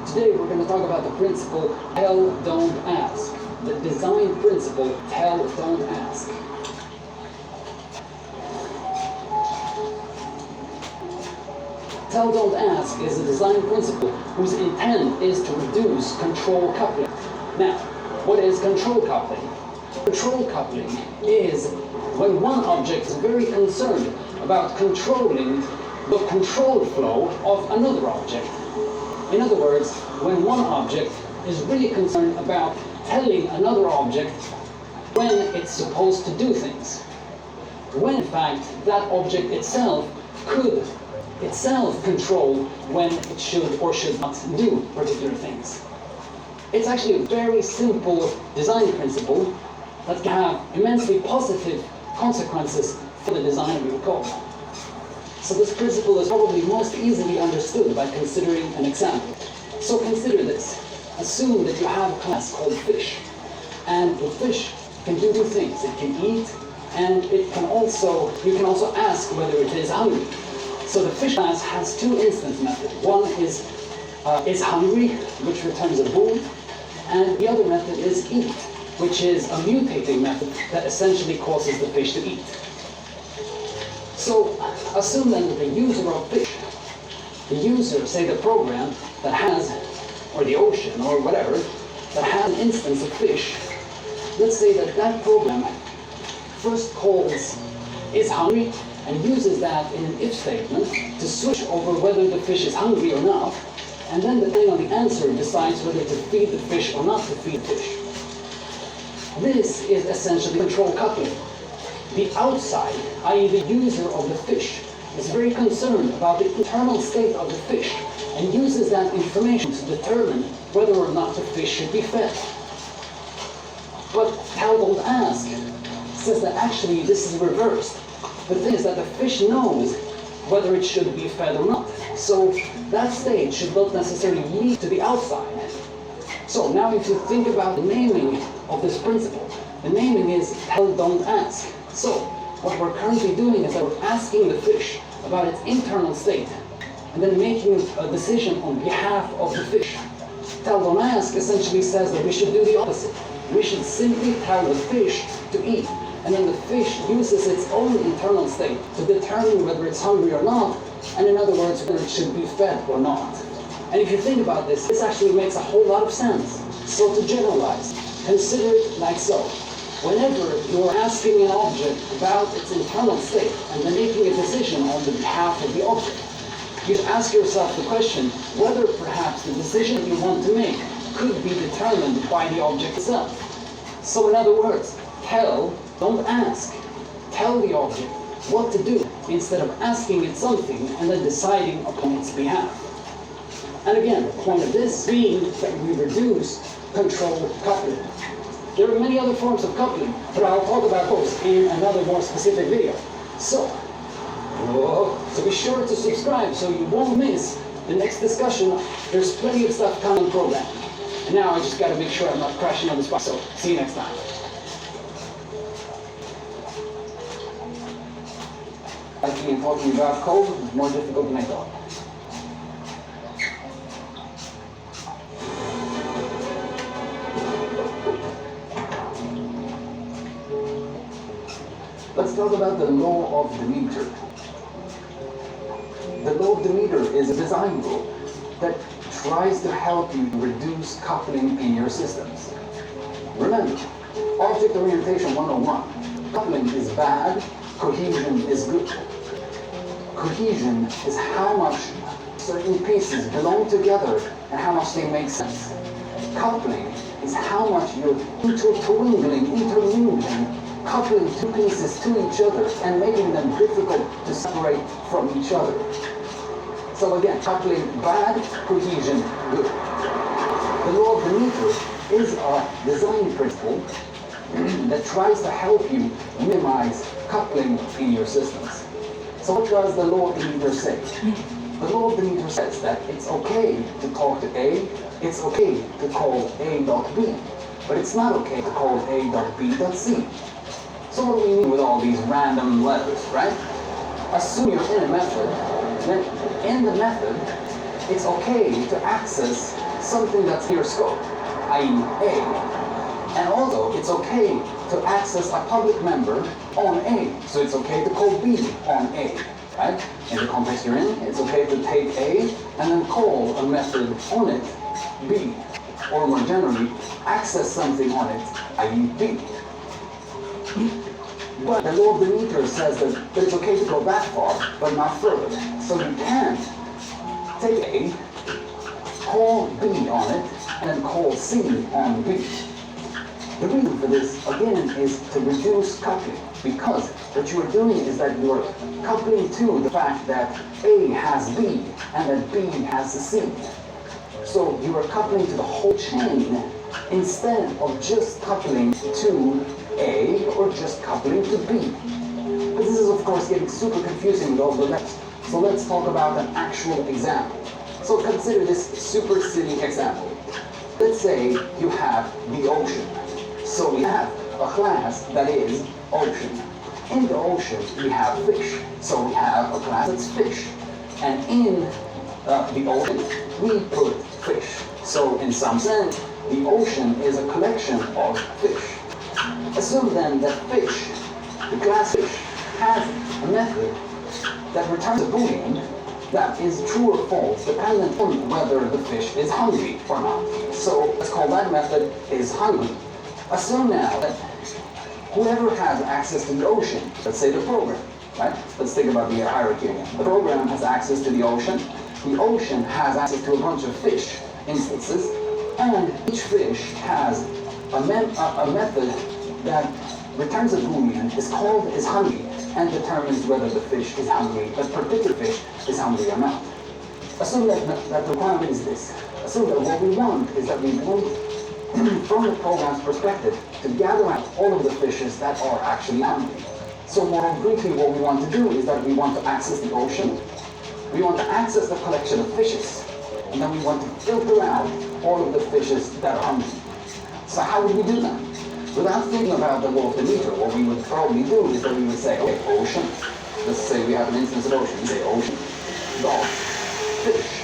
Today we're going to talk about the principle tell, don't ask. The design principle tell, don't ask. Tell, don't ask is a design principle whose intent is to reduce control coupling. Now, what is control coupling? Control coupling is when one object is very concerned about controlling the control flow of another object. In other words, when one object is really concerned about telling another object when it's supposed to do things, when in fact that object itself could itself control when it should or should not do particular things. It's actually a very simple design principle that can have immensely positive consequences for the design of your code. So this principle is probably most easily understood by considering an example. So consider this. Assume that you have a class called fish, and the fish can do two things. It can eat, and you can also ask whether it is hungry. So the fish class has two instance methods. One is hungry, which returns a bool, and the other method is eat, which is a mutating method that essentially causes the fish to eat. So assume then that the user of fish, the user, say the program that has, or the ocean, or whatever, that has an instance of fish, let's say that that program first calls is hungry, and uses that in an if statement to switch over whether the fish is hungry or not, and then depending on the answer decides whether to feed the fish or not to feed the fish. This is essentially control coupling. The outside, i.e. the user of the fish, is very concerned about the internal state of the fish and uses that information to determine whether or not the fish should be fed. But tell, don't ask says that actually this is reversed. The thing is that the fish knows whether it should be fed or not. So that state should not necessarily lead to the outside. So now if you think about the naming of this principle, the naming is tell, don't ask. So what we're currently doing is that we're asking the fish about its internal state and then making a decision on behalf of the fish. Tell, don't ask essentially says that we should do the opposite. We should simply tell the fish to eat. And then the fish uses its own internal state to determine whether it's hungry or not, and in other words, whether it should be fed or not. And if you think about this, this actually makes a whole lot of sense. So to generalize, consider it like so. Whenever you're asking an object about its internal state and then making a decision on the behalf of the object, you should ask yourself the question whether perhaps the decision you want to make could be determined by the object itself. So in other words, tell, don't ask. Tell the object what to do instead of asking it something and then deciding upon its behalf. And again, the point of this being that we reduce control coupling. There are many other forms of coupling, but I'll talk about those in another more specific video. So be sure to subscribe so you won't miss the next discussion. There's plenty of stuff coming in the program. And now I just got to make sure I'm not crashing on the spot. So see you next time. Writing and talking about code is more difficult than I thought. Let's talk about the law of the meter. The law of the meter is a design rule that tries to help you reduce coupling in your systems. Remember, Object Orientation 101, coupling is bad, cohesion is good. Cohesion is how much certain pieces belong together and how much they make sense. Coupling is how much you're intertwining, coupling two pieces to each other and making them difficult to separate from each other. So again, coupling bad, cohesion good. The law of the meter is a design principle that tries to help you minimize coupling in your systems. So what does the law of the meter say? The law of the meter says that it's okay to talk to A, it's okay to call A dot B, but it's not okay to call A dot B dot C. So what do we mean with all these random letters, right? Assume you're in a method then in the method, it's okay to access something that's near scope, i.e. A. And also, it's okay to access a public member on A. So it's okay to call B on A, right? In the context you're in, it's okay to take A and then call a method on it, B. Or more generally, access something on it, i.e. B. But the law of the meter says that it's okay to go that far, but not further. So you can't take A, call B on it, and then call C on B. The reason for this, again, is to reduce coupling, because what you are doing is that you are coupling to the fact that A has B and that B has C. So you are coupling to the whole chain instead of just coupling to A or just coupling to B. But this is, of course, getting super confusing with all the letters. So let's talk about an actual example. So consider this super silly example. Let's say you have the ocean. So we have a class that is ocean. In the ocean, we have fish. So we have a class that's fish. And in the ocean, we put fish. So in some sense, the ocean is a collection of fish. Assume then that fish, the class fish, has a method that returns a boolean that is true or false, dependent on whether the fish is hungry or not. So let's call that method is hungry. Assume now that whoever has access to the ocean, let's say the program, right? Let's think about the hierarchy again. The program has access to the ocean has access to a bunch of fish instances, and each fish has a method that returns a boolean, is called is hungry, and determines whether the fish is hungry, that particular fish is hungry or not. Assume that the requirement is this. Assume that what we want is that we want, from the program's perspective, to gather out all of the fishes that are actually hungry. So more briefly, what we want to do is that we want to access the ocean, we want to access the collection of fishes, and then we want to filter out all of the fishes that are hungry. So how would we do that? Without thinking about the law of the meter, what we would probably do is that we would say, okay, ocean, let's say we have an instance of ocean, we say ocean, dog, fish,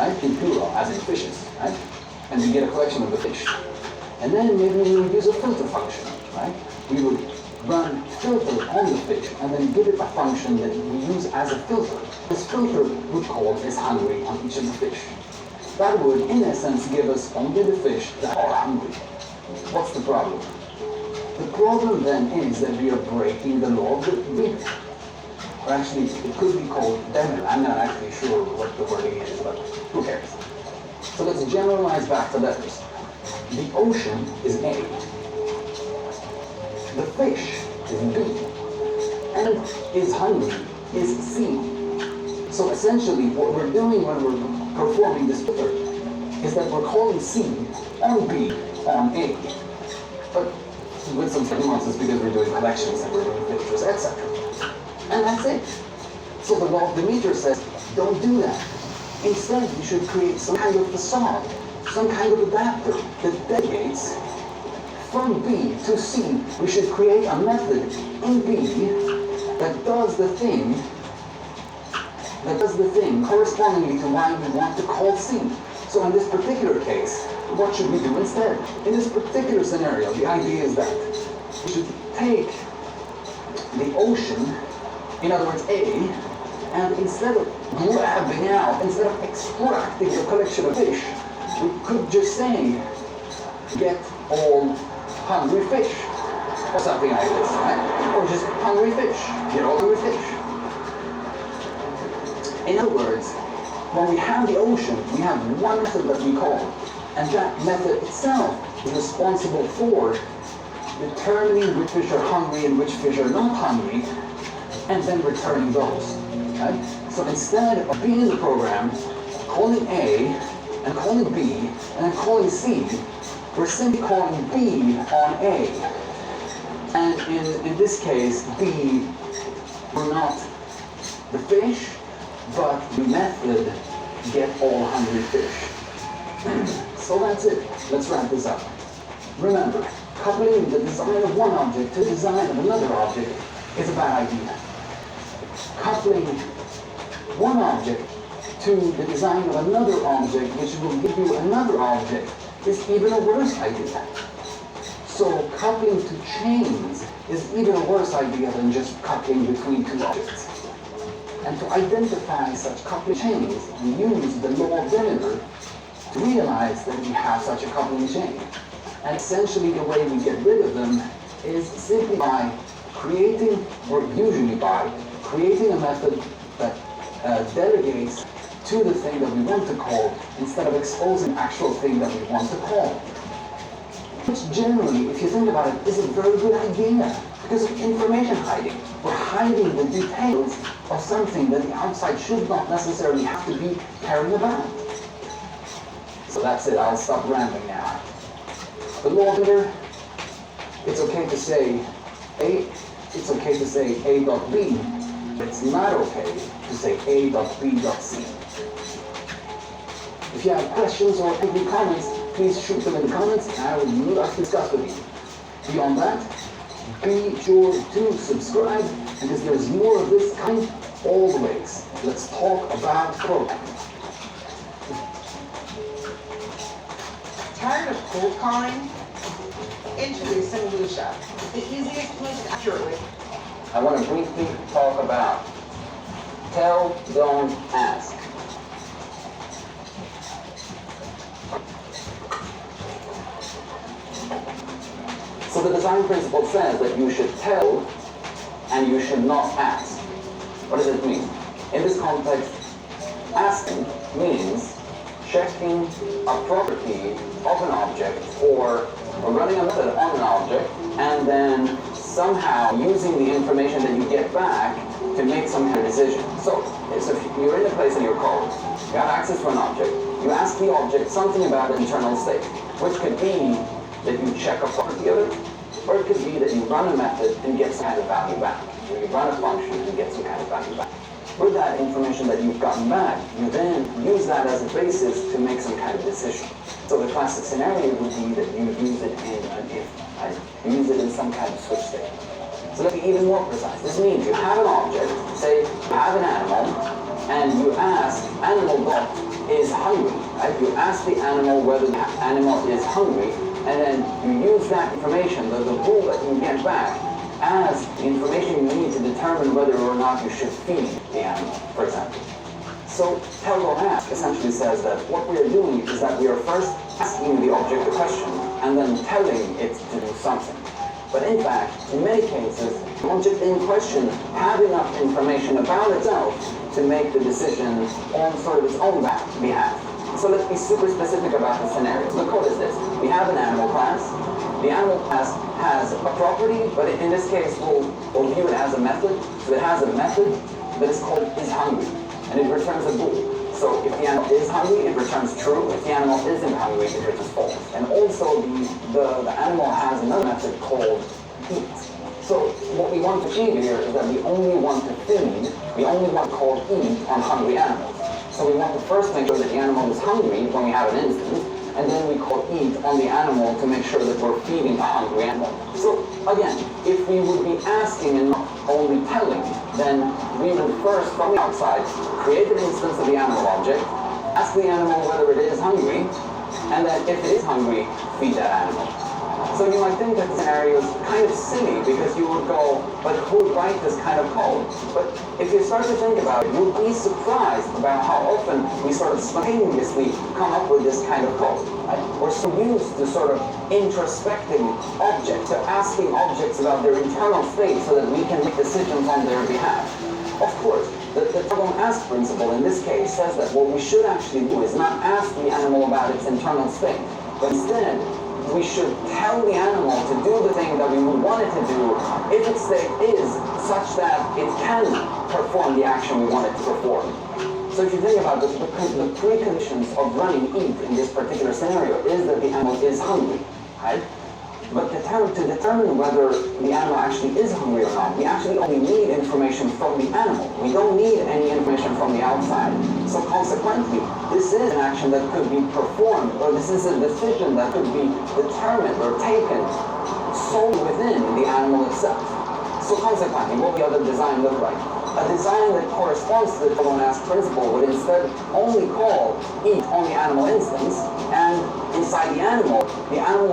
right, in plural, as in fishes, right? And we get a collection of the fish. And then maybe we would use a filter function, right? We would run filter on the fish and then give it a function that we use as a filter. This filter would call is hungry on each of the fish. That would, in essence, give us only the fish that are hungry. What's the problem? The problem then is that we are breaking the law of the meter. Or actually, it could be called Demel. I'm not actually sure what the wording is, but who cares? So let's generalize back to letters. The ocean is A. The fish is B. And is hungry is C. So essentially, what we're doing when we're performing this filter is that we're calling C on B on A. But with some nuances because we're doing collections and we're doing filters, etc. And that's it. So the law of the meter says, don't do that. Instead, you should create some kind of facade, some kind of adapter that delegates from B to C. We should create a method in B that does the thing correspondingly to why we want to call C. So in this particular case, what should we do instead? In this particular scenario, the idea is that we should take the ocean, in other words A, and instead of grabbing out, instead of extracting a collection of fish, we could just say, get all hungry fish, or something like this, right? Or just hungry fish, get all hungry fish. In other words, when we have the ocean, we have one method that we call, and that method itself is responsible for determining which fish are hungry and which fish are not hungry, and then returning those. Right? So instead of being in the program, calling A, and calling B, and then calling C, we're simply calling B on A. And in this case, B were not the fish, but the method get all hungry fish. So that's it. Let's wrap this up. Remember, coupling the design of one object to the design of another object is a bad idea. Coupling one object to the design of another object, which will give you another object, is even a worse idea. So coupling to chains is even a worse idea than just coupling between two objects. And to identify such coupling chains, we use the law of Vinegar to realize that we have such a coupling chain. And essentially the way we get rid of them is simply by creating, or usually by, creating a method that delegates to the thing that we want to call, instead of exposing the actual thing that we want to call. Which generally, if you think about it, is a very good idea, because of information hiding. We're hiding the details of something that the outside should not necessarily have to be carrying about. So that's it, I'll stop rambling now. The law of Vinegar, it's okay to say A, it's okay to say A dot B, but it's not okay to say A dot B dot C. If you have questions or any comments, please shoot them in the comments and I would love to discuss with you. Beyond that, be sure to subscribe because there's more of this kind always. Let's talk about programming. Tired of cold calling? Introducing Lucia, the easiest way to accurately. I want to briefly talk about tell, don't, ask. So the design principle says that you should tell and you should not ask. What does it mean? In this context, asking means checking a property of an object or running a method on an object and then somehow using the information that you get back to make some kind of decision. So if you're in a place in your code, you have access to an object, you ask the object something about its internal state, which could be that you check a property of it, or it could be that you run a method and get some kind of value back, or you run a function and get some kind of value back. With that information that you've gotten back, you then use that as a basis to make some kind of decision. So the classic scenario would be that you use it in an if, right? You use it in some kind of switch state. So let me be even more precise. This means you have an object, say you have an animal, and you ask animal dot is hungry, right? You ask the animal whether the animal is hungry, and then you use that information, the rule that you get back, as the information you need to determine whether or not you should feed the animal, for example. So tell or ask essentially says that what we are doing is that we are first asking the object a question and then telling it to do something. But in fact, in many cases, the object in question has enough information about itself to make the decision on sort of its own behalf. So let's be super specific about the scenario. The code is this. We have an animal class. The animal class has a property, but in this case, we'll view it as a method. So it has a method that is called isHungry, and it returns a bool. So if the animal is hungry, it returns true. If the animal isn't hungry, it returns false. And also, the animal has another method called eat. So what we want to achieve here is that we only want to feed, we only want to call eat on hungry animals. So we want to first make sure that the animal is hungry when we have an instance, and then we call eat on the animal to make sure that we're feeding a hungry animal. So again, if we would be asking and not only telling, then we would first, from the outside, create an instance of the animal object, ask the animal whether it is hungry, and then if it is hungry, feed that animal. So you might think that the scenario is kind of silly because you would go, but who would write this kind of code? But if you start to think about it, you'll be surprised about how often we sort of spontaneously come up with this kind of code. Right? We're so used to sort of introspecting objects, to asking objects about their internal state so that we can make decisions on their behalf. Of course, the don't ask principle in this case says that what we should actually do is not ask the animal about its internal state, but instead, we should tell the animal to do the thing that we would want it to do if its state is such that it can perform the action we want it to perform. So if you think about this, the preconditions of running eat in this particular scenario is that the animal is hungry, right? But to determine whether the animal actually is hungry or not, we actually only need information from the animal. We don't need any information from the outside. So consequently, this is an action that could be performed, or this is a decision that could be determined or taken solely within the animal itself. So consequently, what will the other design look like? A design that corresponds to the tell-don't-ask principle would instead only call eat on the animal instance, and inside the animal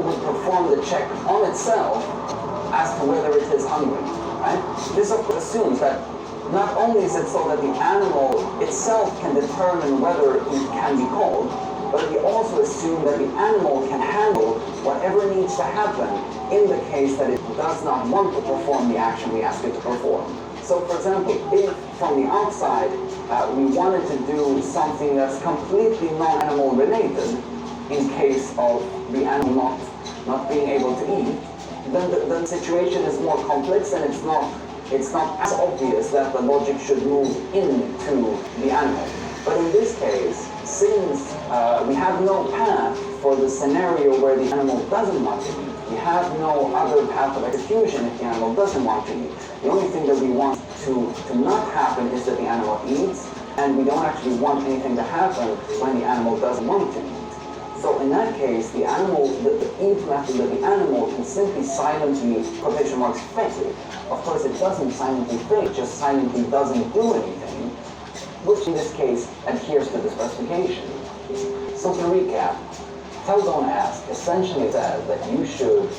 would perform the check on itself as to whether it is hungry. Right? This of course assumes that not only is it so that the animal itself can determine whether it can be called, but we also assume that the animal can handle whatever needs to happen in the case that it does not want to perform the action we ask it to perform. So for example, if from the outside we wanted to do something that's completely non-animal related in case of the animal not being able to eat, then the situation is more complex and it's not as obvious that the logic should move into the animal. But in this case, since we have no path for the scenario where the animal doesn't want to eat, we have no other path of execution if the animal doesn't want to eat. The only thing that we want to not happen is that the animal eats, and we don't actually want anything to happen when the animal doesn't want to eat. So in that case, the eat method of the animal can simply silently, quotation marks, fail. Of course, it doesn't silently fail, it just silently doesn't do anything, which in this case adheres to the specification. So to recap, tell-don't-ask essentially says that you should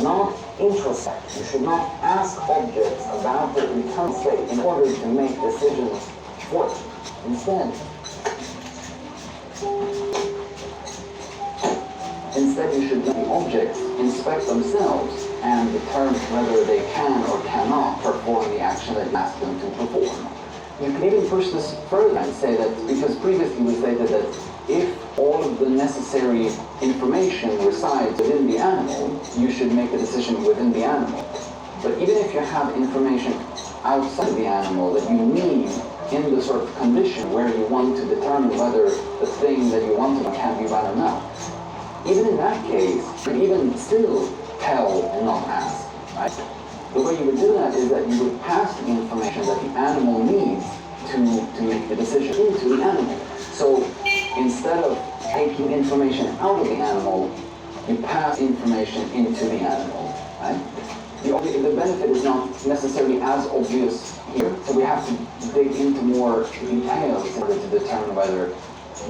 not introspect, you should not ask objects about their internal state in order to make decisions for them. Instead, you should let the objects inspect themselves and determine whether they can or cannot perform the action that you ask them to perform. You can even push this further and say that, because previously we stated that if all of the necessary information resides within the animal, you should make a decision within the animal. But even if you have information outside the animal that you need in the sort of condition where you want to determine whether the thing that you want to can be right or not, even in that case, you could even still tell and not ask, right? The way you would do that is that you would pass the information that the animal needs to make the decision into the animal. So instead of taking information out of the animal, you pass information into the animal, right? The benefit is not necessarily as obvious here, so we have to dig into more details in order to determine whether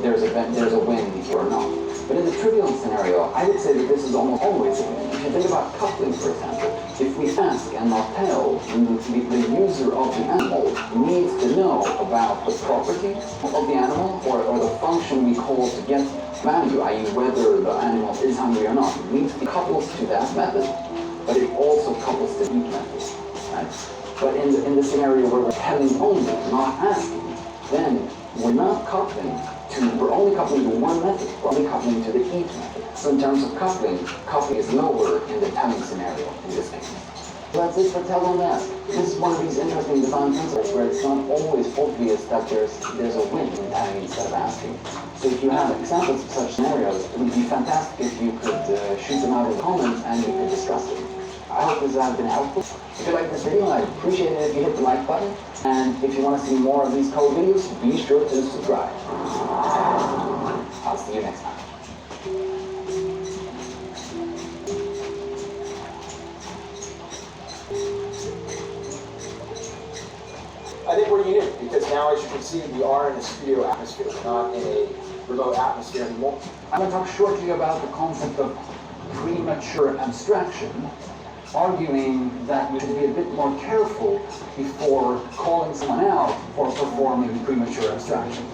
there's a win here or not. But in the trivial scenario, I would say that this is almost always a win. If you think about coupling, for example, if we ask and not tell, the user of the animal needs to know about the property of the animal or the function we call to get value, i.e. whether the animal is hungry or not. It needs to be coupled to that method, but it also couples to the eat method. Right? But in the scenario where we're telling only, not asking, then we're not coupling we're only coupling to one method, we're only coupling to the eat method. So in terms of coupling is lower in the telling scenario in this case. So that's it for tell-don't-ask. This is one of these interesting design principles where it's not always obvious that there's a win in telling instead of asking. So if you have examples of such scenarios, it would be fantastic if you could shoot them out in the comments and we could discuss them. I hope this has been helpful. If you like this video, I'd appreciate it if you hit the like button. And if you want to see more of these code videos, be sure to subscribe. I'll see you next time. I think we're unique because now, as you can see, we are in a studio atmosphere, not in a remote atmosphere anymore. I'm going to talk shortly about the concept of premature abstraction, arguing that we should be a bit more careful before calling someone out for performing premature abstraction.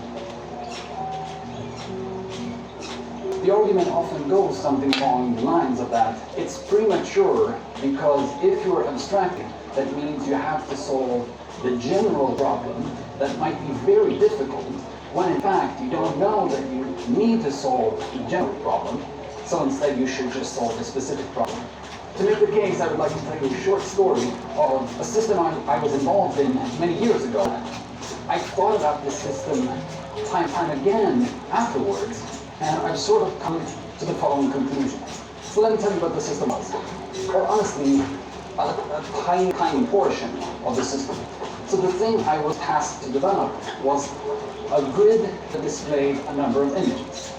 The argument often goes something along the lines of that it's premature because if you're abstracting, that means you have to solve the general problem that might be very difficult, when in fact you don't know that you need to solve the general problem, so instead you should just solve the specific problem. To make the case, I would like to tell you a short story of a system I was involved in many years ago. I thought about this system time and time again afterwards, and I've sort of come to the following conclusion. So let me tell you what the system was. Or honestly, a tiny portion of the system. So the thing I was tasked to develop was a grid that displayed a number of images.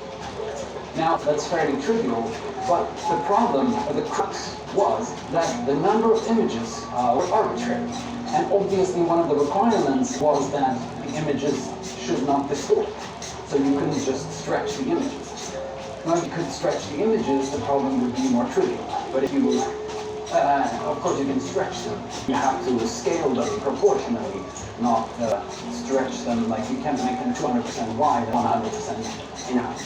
Now, that's fairly trivial, but the problem, or the crux, was that the number of images were arbitrary. And obviously one of the requirements was that the images should not distort. So you couldn't just stretch the images. Now if you could stretch the images, the problem would be more trivial. But if you, of course you can stretch them. You have to scale them proportionally, not stretch them like you can't make them 200% wide and 100% in height.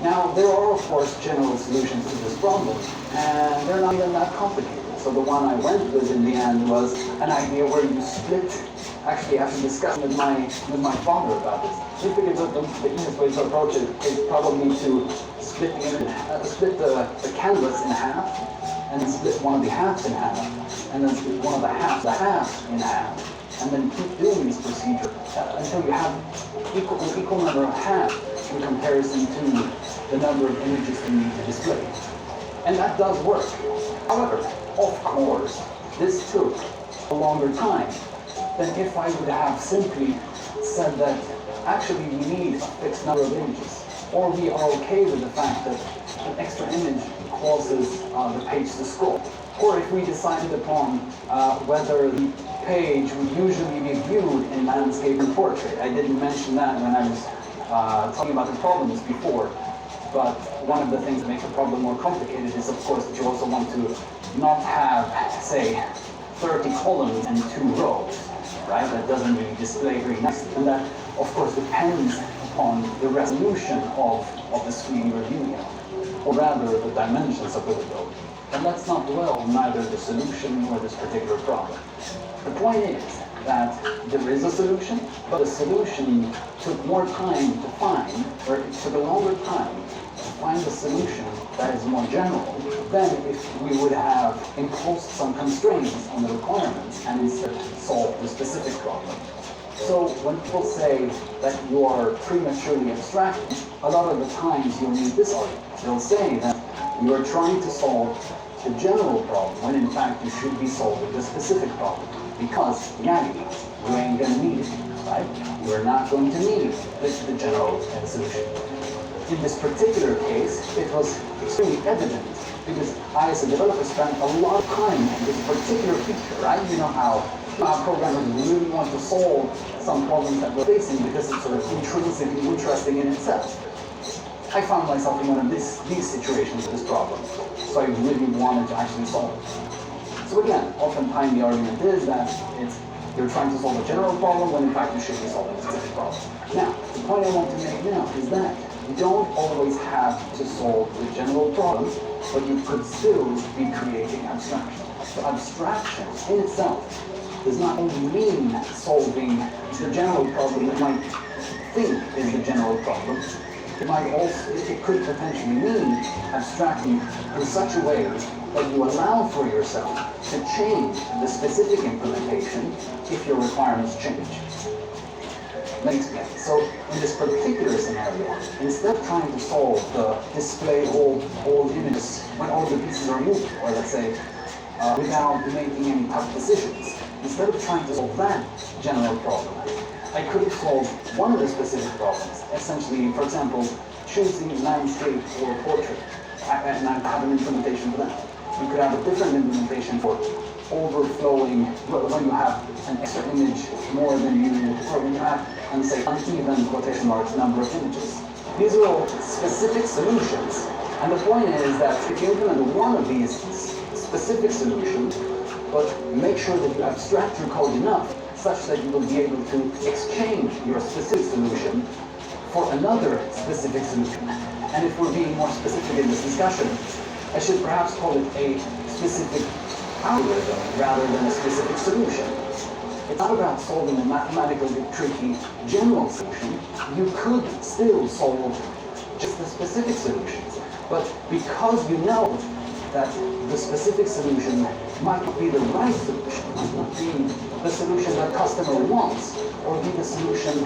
Now, there are, of course, general solutions to this problem, and they're not even that complicated. So the one I went with in the end was an idea where you split, actually after discussing with my father about this, we figured that the easiest way to approach it is probably to split the canvas in half, and then split one of the halves in half, and then split one of the halves in half, and then keep doing this procedure until you have an equal number of halves in comparison to the number of images you need to display. And that does work. However, of course, this took a longer time than if I would have simply said that actually we need a fixed number of images, or we are okay with the fact that an extra image causes the page to scroll. Or if we decided upon whether the page would usually be viewed in landscape and portrait. I didn't mention that when I was talking about the problems before, but one of the things that makes the problem more complicated is, of course, that you also want to not have, say, 30 columns and 2 rows, right? That doesn't really display very nicely. And that, of course, depends upon the resolution of the screen you're viewing on, or rather the dimensions of the window. And let's not dwell on neither the solution nor this particular problem. The point is that there is a solution, but the solution took more time to find, or it took a longer time to find a solution that is more general than if we would have imposed some constraints on the requirements and instead solved the specific problem. So when people say that you are prematurely abstracting, a lot of the times you'll need this argument. They'll say that you are trying to solve the general problem when in fact you should be solving the specific problem. Because in reality, you ain't gonna need it, right? You're not going to need the general solution. In this particular case, it was extremely evident because I, as a developer, spent a lot of time on this particular feature, right? You know how programmers really want to solve some problems that we're facing because it's sort of intrinsically interesting in itself. I found myself in one of these situations with this problem, so I really wanted to actually solve it. So again, oftentimes the argument is that you're trying to solve a general problem when in fact you should be solving a specific problem. Now, the point I want to make now is that you don't always have to solve the general problem, but you could still be creating abstraction. So abstraction in itself does not only mean solving the general problem you might think is the general problem. It could potentially mean abstracting in such a way that you allow for yourself to change the specific implementation if your requirements change. Let me explain. So in this particular scenario, instead of trying to solve the display all images when all the pieces are moving, or let's say without making any tough decisions, instead of trying to solve that general problem, I could have solved one of the specific problems. Essentially, for example, choosing landscape or portrait, and I have an implementation for that. You could have a different implementation for overflowing when you have an extra image more than you, or when you have, and say, uneven quotation marks number of images. These are all specific solutions, and the point is that if you implement one of these specific solutions, but make sure that you abstract your code enough such that you will be able to exchange your specific solution for another specific solution. And if we're being more specific in this discussion, I should perhaps call it a specific algorithm rather than a specific solution. It's not about solving a mathematically tricky general solution. You could still solve just the specific solutions, but because you know that the specific solution might not be the right solution, might not be the solution that customer wants, or be the solution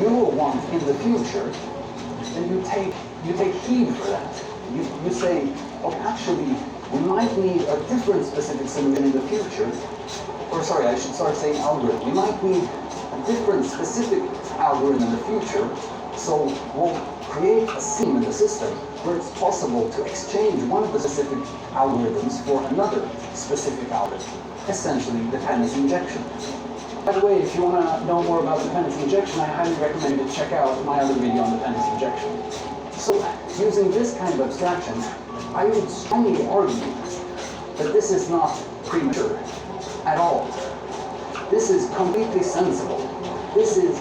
you will want in the future, then you take heed for that. You say, oh, actually, we might need a different specific solution in the future, or sorry, I should start saying algorithm. We might need a different specific algorithm in the future, so we'll create a seam in the system where it's possible to exchange one of the specific algorithms for another specific algorithm. essentially dependency injection. By the way, if you want to know more about dependency injection, I highly recommend you check out my other video on dependency injection. So, using this kind of abstraction, I would strongly argue that this is not premature at all. This is completely sensible. This is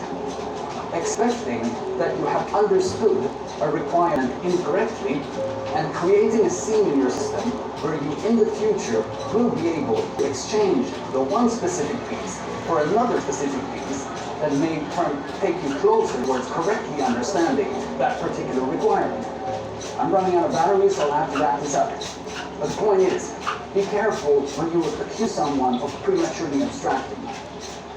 expecting that you have understood a requirement incorrectly and creating a scene in your system where you in the future will be able to exchange the one specific piece for another specific piece that may take you closer towards correctly understanding that particular requirement. I'm running out of battery, so I'll have to wrap this up. But the point is, be careful when you accuse someone of prematurely abstracting.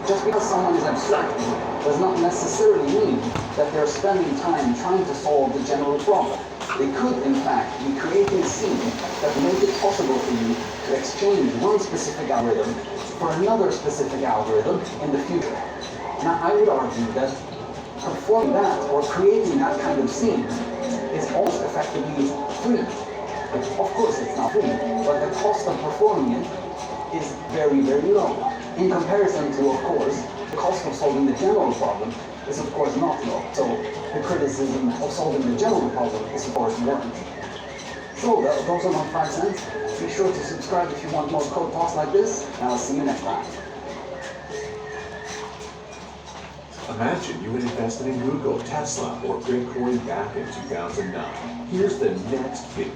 Just because someone is abstracting does not necessarily mean that they're spending time trying to solve the general problem. They could, in fact, be creating a scene that will make it possible for you to exchange one specific algorithm for another specific algorithm in the future. Now, I would argue that performing that or creating that kind of scene is almost effectively free. Of course, it's not free, but the cost of performing it is very, very low. In comparison to, of course, the cost of solving the general problem is, of course, not low. So the criticism of solving the general problem is, of course, warranted. So those are my 5 cents. Be sure to subscribe if you want more code talks like this, and I'll see you next time. Imagine you had invested in Google, Tesla, or Bitcoin back in 2009. Here's the next big.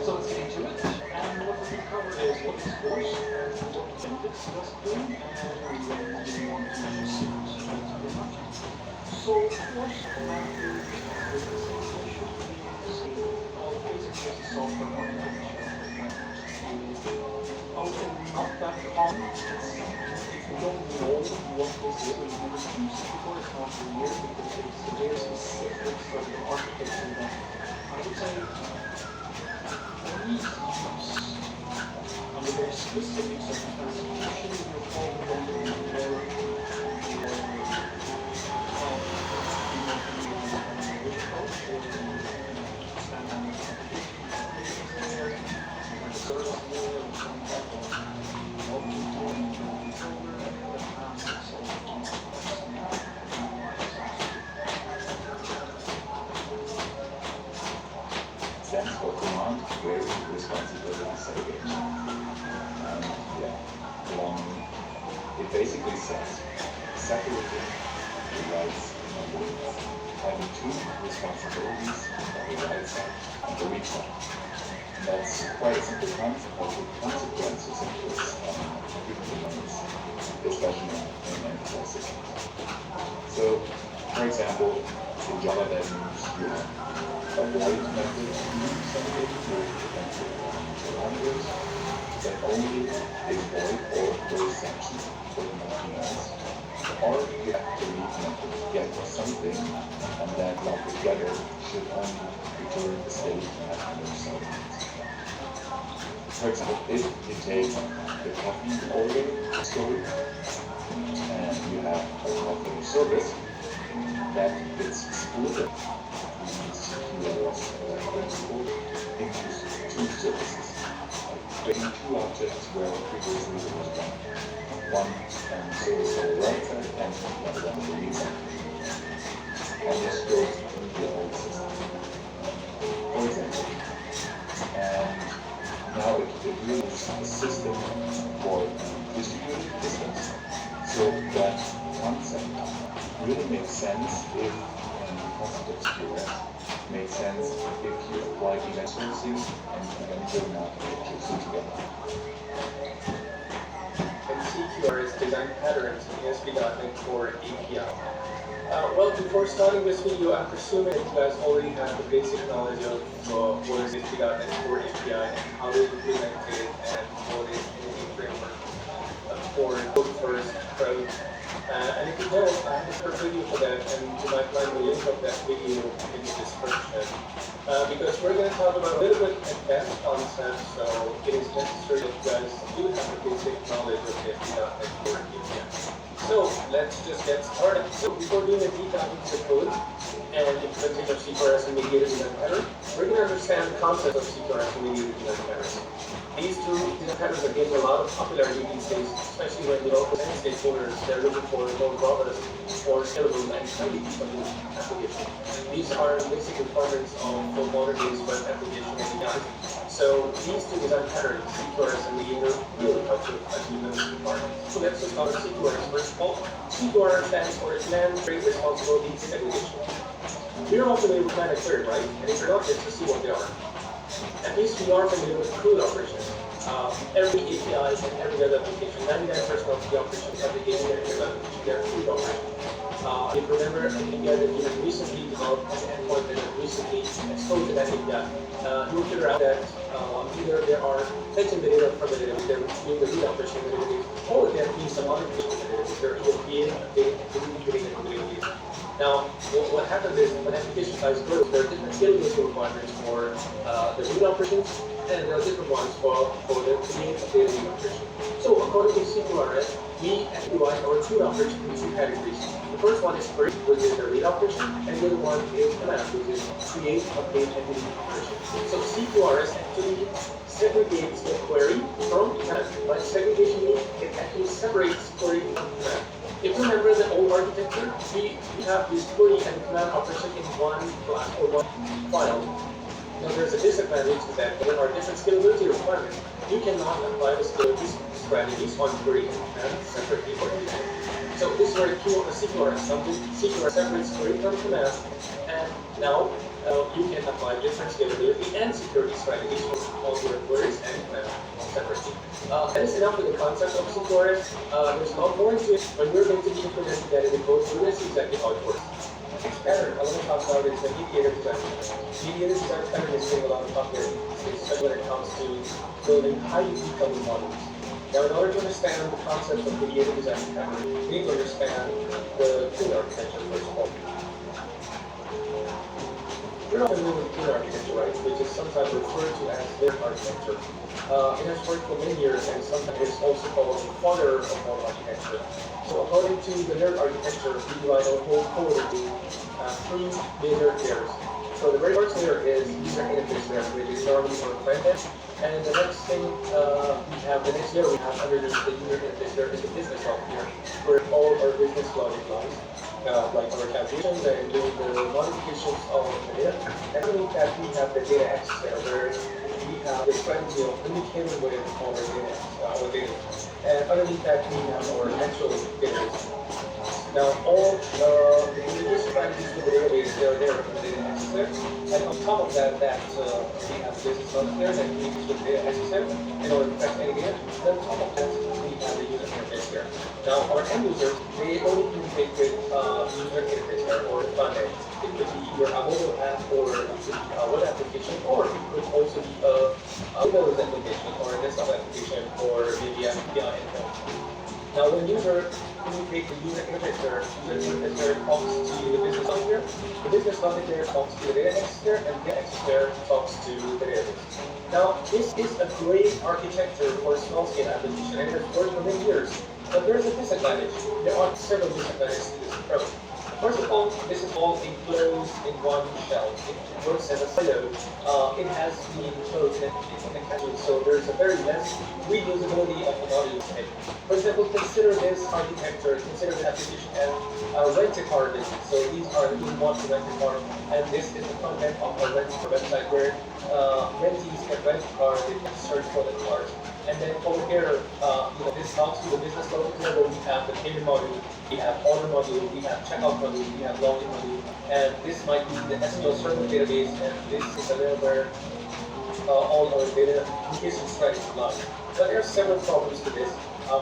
So let's get into it. And what we're going to cover is what is force, what it's doing, and want to so force software not that common. If you don't know what this is or you've never used it before, it's not weird because it's a very specific sort of architecture that I would say needs use under very specific circumstances. Usually your phone don't Stands for command, query, responsibility, segregation. It basically says separating the rights and the reads, having 2 responsibilities on the right side and the read side. And that's quite a simple concept, but the consequences of this big domains, especially in enterprise systems. So, for example, in Java libraries, you have a void method separated to parameters that only is void or close section for nothing else. Or you have to read method get something, and that block together should only return the state at another side. For example, if you take the coffee order story and you have a coffee service that is split into 2 services, creating 2 objects where previously there was one service on the right side and another on the read side. And this goes to the old system, for example. And now it really is a system for distributed systems. So that concept really makes sense if the concept of SQS makes sense if you apply event sourcing and event architectures together. And CQR is design patterns in ASP.NET Core API. Well, before starting this video, I'm presuming that you guys already have the basic knowledge of what is ASP.NET Core API and how to implement it and what is the framework for both first approach. And if you don't, I have a short video for that, and you might find the link of that video in the description. Because we're going to talk about a little bit advanced concepts, so it is necessary that you guys do have the basic knowledge of FB.net for API. So let's just get started. So before doing a deep dive into the code and implementation of CQRS and mediated event pattern, we're going to understand the concept of CQRS and mediated event patterns. These two event patterns are gaining a lot of popularity these days, especially when developers and stakeholders they're looking for more robust, more scalable, and highly dependable application. These are basic requirements for modern days web application and APIs. So these two design patterns, CQRS and mediator, really help to achieve those requirements. So let's just start with CQRS. First of all, CQRS stands for Command Create Responsibility Segregation. We're all familiar with command and query, right? And if you're not, let's just see what they are. At least we are familiar with CRUD operations. Every API and every web application, 99% of the operations application they're CRUD operations. If you remember an API that you have recently developed as an endpoint that have recently exposed to that API, you will figure out that either they are fetching the data from the database, they're doing the read operation in the database, or they're doing some other thing in the database. They're either creating, updating, and deleting the database. Now, what happens is when application size grows, there are different scalability requirements for the read operations, and there are different ones for the create, update, and read operation. So, according to CQRS, we divide our two operations into two categories. The first one is query, which is the read operation, and the other one is command, which is create, update, and delete operation. So CQRS actually segregates the query from command. By segregation means it actually separates query from command. If you remember the old architecture, we have this query and command operation in one class or one file. Now there's a disadvantage to that. There are different scalability requirements. You cannot apply the scalability strategies on query and command separately for anything. So this is where the key of the CQRS comes in. CQRS separates query from command, and now you can apply different scalability and security strategies for all your queries and command separately. That is enough with the concept of CQRS. There's a lot more into it, but we're going to be implementing that in the code, so let's see exactly how it works. Next pattern I want to talk about is the mediator design. Mediator design pattern is getting a lot of popularity, especially when it comes to building highly detailed models. Now, in order to understand the concept of mediator design pattern, we need to understand the CUDA architecture first of all. We're not familiar with CUDA architecture, right? Which is sometimes referred to as NERD architecture. It has worked for many years, and sometimes it's also called the father of all architecture. So according to the NERD architecture, we divide our whole code into three major layers. So the very first layer is user interface layer, which is normally for front end. And the next thing the next layer we have under the user interface layer is the business software, where all our business logic lies. Like our calculations and doing the modifications of the data. And underneath that we have the data access layer, where we have the strategy of communicating with our data. And underneath that we have our actual database. Now all the communication strategies with the database, they are there in the data access layer. And on top of that, we have business logic layer that communicates with the data access layer in order to fetch any data. And on top of that, we have the user interface layer. Now our end users, they only communicate with user interface layer or the front end. It could be either a mobile app or it could be a web application, or it could also be a Windows application or a desktop application or maybe an API endpoint. Now when user communicates with user interface layer, user interface layer talks to the business logic layer, the business logic layer talks to the data access layer, and the data access layer talks to the database. Now this is a great architecture for a small scale application, and it has worked for many years. But there is a disadvantage. There are several disadvantages to this approach. First of all, this is all enclosed in one shell. It works as a silo. It has been enclosed in a cache, so there's a very less reusability of the module. For example, consider this architecture, consider the application as a rent-a-car business. So these are the people who want to rent a car, and this is the content of our rent-a-car website where rentees can rent a car, they can search for the cars. And then over here, this talks to the business logic layer where we have the payment module, we have order module, we have checkout module, we have login module, and this might be the SQL Server database, and this is the layer where all our data communication strategies lie. But there are several problems to this.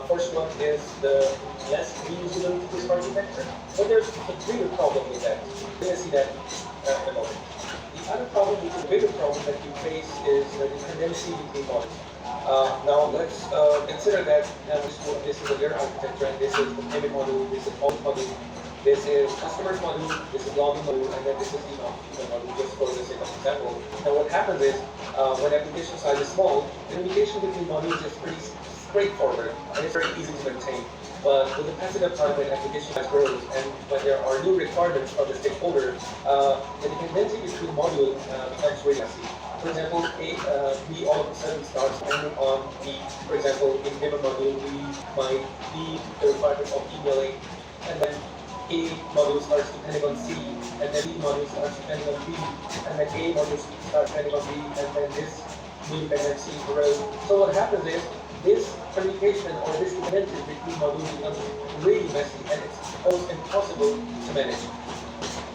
First one is the less reusability to this architecture, but there's a bigger problem with that. We're going to see that in a moment. The other problem, the bigger problem that we face is the dependency between modules. Now let's consider that this is a layer architecture, and this is the payment module, this is all module, this is customer's module, this is login module, and then this is the module, just for the sake of example. Now what happens is, when application size is small, communication between modules is pretty straightforward, and it's very easy to maintain. But with the passage of time, when application size grows, and when there are new requirements from the stakeholder, the dependency between modules becomes really messy. For example, we all of a sudden start depending on B. For example, in payment module, we might need the requirements of emailing, and then A module starts depending on C, and then B module starts depending on B, and then A module starts depending on B, and then this new dependency grows. So what happens is, this communication or this dependency between modules becomes really messy, and it's almost impossible to manage.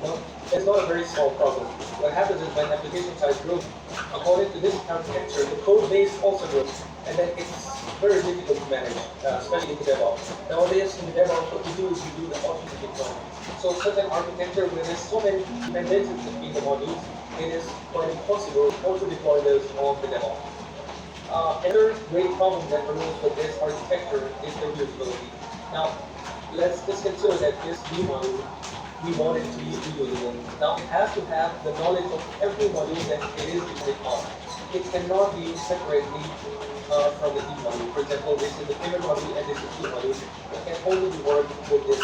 Now, it's not a very small problem. What happens is when application size grows, according to this architecture, the code base also grows, and then it's very difficult to manage, especially in DevOps. Nowadays, in DevOps, what we do is we do the automated deployment. So such an architecture where there's so many dependencies between the modules, it is quite impossible to deploy those on the DevOps. Another great problem that remains with this architecture is the reusability. Now, let's just consider that this new module, we want it to be reusable. Now, it has to have the knowledge of every module that it is deployed on. It cannot be separately from the D module. For example, this is the payment module and this is the D module. It can only be worked with this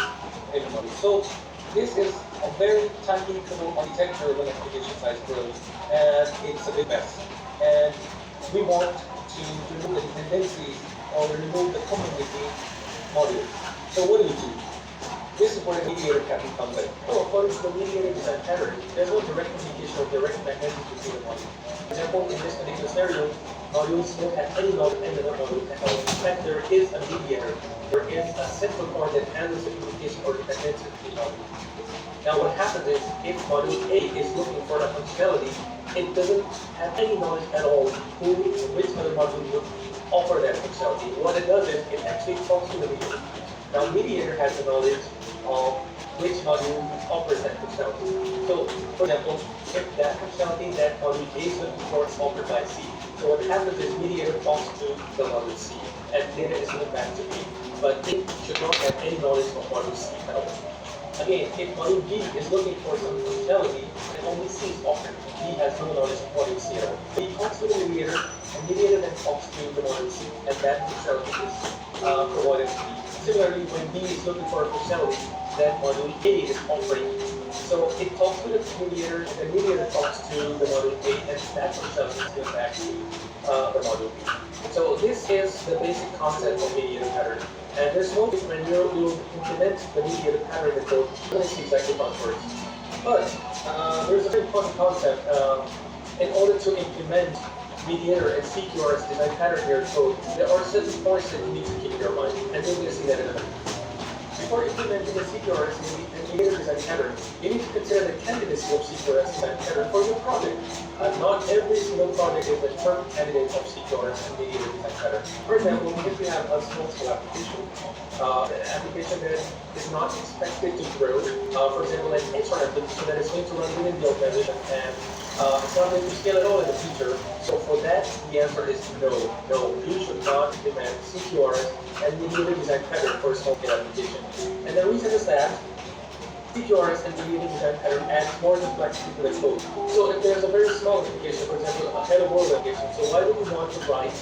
payment module. So, this is a very tightly coupled architecture when application size grows, and it's a big mess. And we want to remove the dependencies or remove the community module. So what do you do? This is where the mediator pattern comes in. So according to the mediator design pattern, there's no direct communication or direct mechanism between the modules. For example, in this particular scenario, modules don't have any knowledge of the module at all. In fact, there is a mediator. There is a central part that handles the communication or dependency between modules. Now what happens is, if module A is looking for a functionality, it doesn't have any knowledge at all which other module will offer that functionality. What it does is, it actually talks to the mediator. Now mediator has the knowledge of which module offers that functionality. So, for example, if that functionality that module A is looking for is offered by C, so what happens is mediator talks to the module C, and data is given back to B. But it should not have any knowledge of module C at all. Again, if module B is looking for some functionality, and only C is offered, B has no knowledge of module C at all. He talks to the mediator, and mediator then talks to the module C, and that functionality is provided to B. Similarly, when B is looking for a functionality that module A is offering, so it talks to the mediator, and the mediator talks to the module A, and that functionality is given back to the module B. So this is the basic concept of mediator pattern. And there's no reason when you implement the mediator pattern in the code, it's exactly how it works. But there's a very important concept. In order to implement mediator and CQRS design pattern in your code, there are certain points that you need to keep in your mind, and then we'll see that in a minute. Before implementing the CQRS and mediator design pattern, you need to consider the candidacy of CQRS design pattern for your project. Not every single project is a perfect candidate of CQRS and mediator design pattern. For example, if you have a small-scale application, an application that is not expected to grow, for example, an HR application that is going to run within the organization, and it's not going to scale at all in the future. So for that, the answer is no. You should not implement CQRS and mediator design pattern for a small-scale application. And the reason is that CQRS and mediator design pattern adds more complexity to the code. So if there's a very small application, for example, a hello world application, so why would you want to write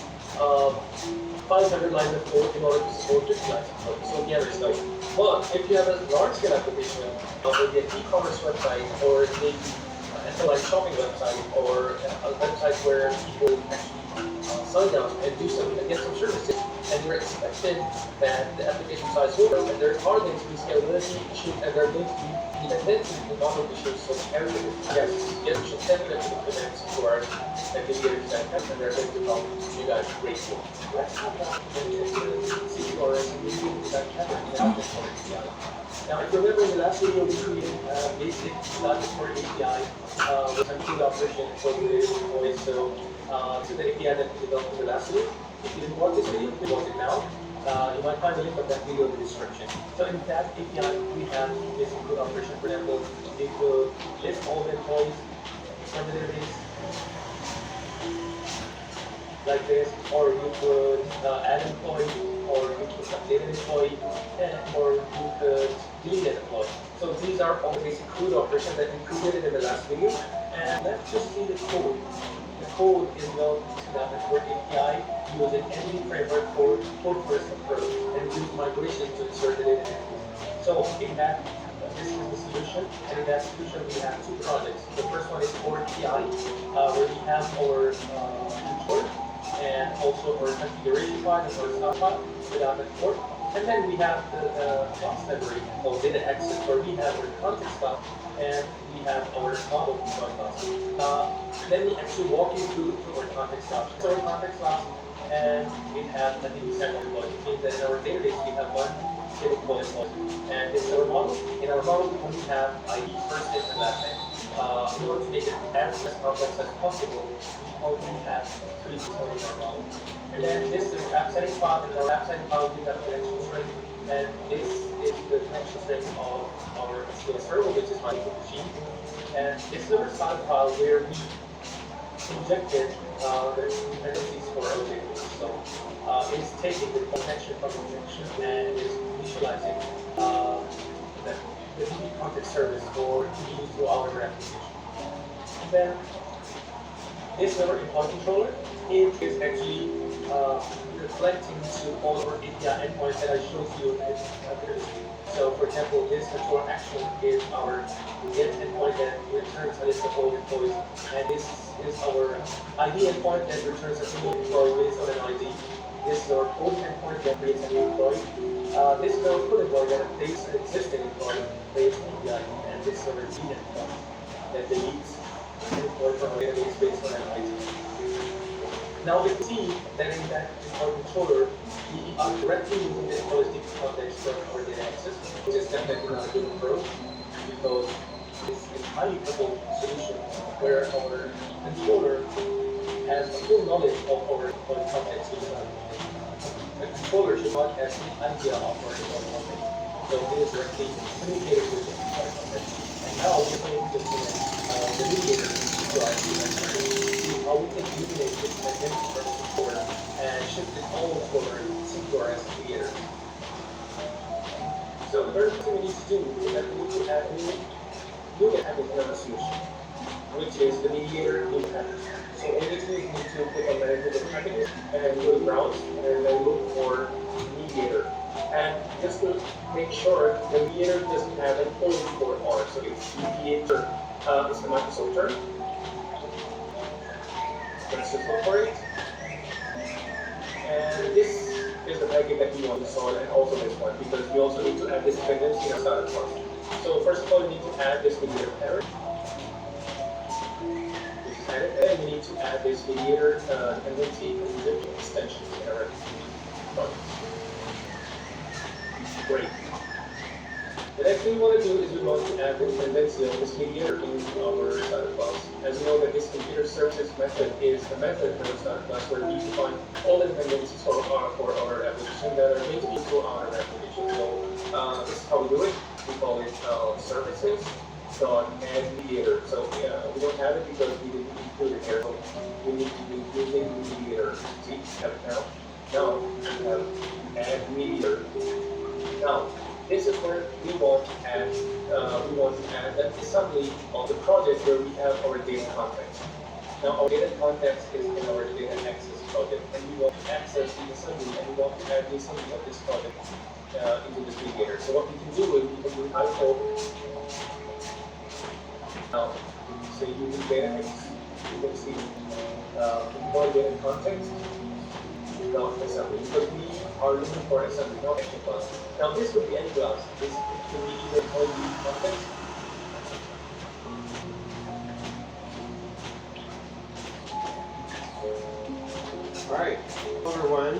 500 lines of code in order to support 50 lines of code? So the answer is no. But if you have a large-scale application, maybe an e-commerce website, or maybe like shopping website, or a website where people actually sign up and do something and get some services, and you're expecting that the application size will grow, and there are going to be scalability issues, and there are going to be dependency and model issues, so everything. Yes, you should definitely implement CQRS and mediator design pattern, and they're going to help you guys great deal. Let's talk about CQRS and mediator design pattern in our API. Now, if you remember in the last video, we created a basic for API with some key operation for the deploy. So, this is the API that we developed in the last video. If you didn't watch this video, please watch it now. You might find the link of that video in the description. So, in that API, we have basic code operation. For example, it will list all the employees, extend their days, like this, or you could add an employee, or you could update an employee, or you could delete an employee. So these are all basic code operations that we created in the last video. And let's just see the code. The code is built using the network API using entity framework for code first approach and use migration to insert the data. So in that, this is the solution, and in that solution we have two projects. The first one is core API, where we have our import and also our configuration file and our start file without the import. And then we have the class library called data access, where we have our context file and we have our model deploy class. Let me actually walk you through our context class. So our context class, and it has nothing to set employee. It means that in our database we have one employee, and this is our model. In our model, we only have ID, first name, and last name. In order to make it as complex as possible, we only have 3 components in our model. And then this is app setting file. In our app setting file, we have connection string, and this is the connection string of our SQL server, which is my machine. And this is our side file where we injected the dependencies for our database. So it's taking the connection from the connection and is initializing the DB context service for to be used through our application. And then this is our import controller. It is actually reflecting to all of our API endpoints that I showed you previously. So for example, this control action is our get endpoint that returns a list of all employees, and this is our ID endpoint that returns a single employee based on an ID. This is our post endpoint that creates a new employee. This is our put employee that updates an existing employee based on the ID, and this is our delete endpoint that deletes an employee from our database based on an ID. Now we can see that in that import controller, we are directly using the holistic context from our data access, which is definitely not a good approach because it's a highly coupled solution where our controller has a full knowledge of our context. The controller should not have any idea of our context. So it is directly communicated with the context. And now we're going to implement the mediator to our how we can eliminate this identity from the controller and shift it all over to our mediator. So the first thing we need to do is that we need to add a new package in our solution, which is the mediator new package. So what we need to do is we need to click on manage the packages and go to browse and then look for mediator. And just to make sure the mediator doesn't have an O for R, so it's mediator is the Microsoft term. Let's just look for it. And this is the package that we want to install, and also this one, because we also need to add this dependency in our startup class. So first of all, we need to add this mediator parent. This is added, and we need to add this mediator dependency extension in our project. Great. The next thing we want to do is we want to add the dependency of this mediator into our startup class. As you know that this computer services method is the method for the startup class where we define all the dependencies for our application that are going to be to our application. So this is how we do it. We call it services.add-mediator. So we don't have it because we didn't include it here. So we need to be using mediator. See, we have it now. Now we have add-mediator. Now, this is where we want to add the assembly of the project where we have our data context. Now, our data context is in our data access project, and we want to access the assembly, and we want to add the assembly of this project into this mediator. So what we can do is we can do IO. Now, so using data access, you can see import data context. Not assembly, because we are looking for assembly, not action class. Now this could be any class. This could be either only context. Alright, hello everyone.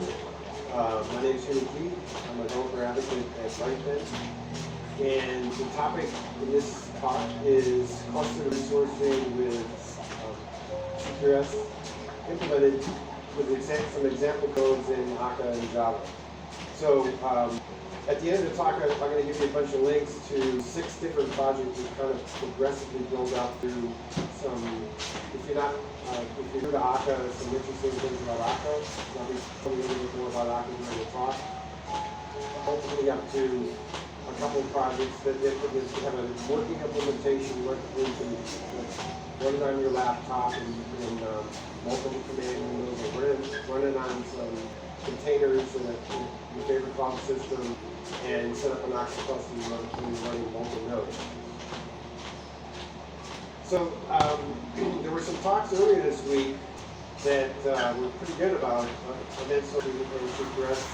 My name is Henry G. I'm a developer advocate at Brightbit. And the topic in this talk is cluster resourcing with CQRS implemented with some example codes in Akka and Java. So At the end of the talk, I'm going to give you a bunch of links to 6 different projects that kind of progressively build up through some, if you're new to Akka, some interesting things about Akka. I'll be telling you a little bit more about Akka during the talk. Ultimately up to a couple of projects that have a working implementation where you can run it on your laptop and multiple command windows, or run it on some containers in your favorite cloud system, and set up an Akka cluster when you're running multiple nodes. So there were some talks earlier this week that were pretty good about events over the rest.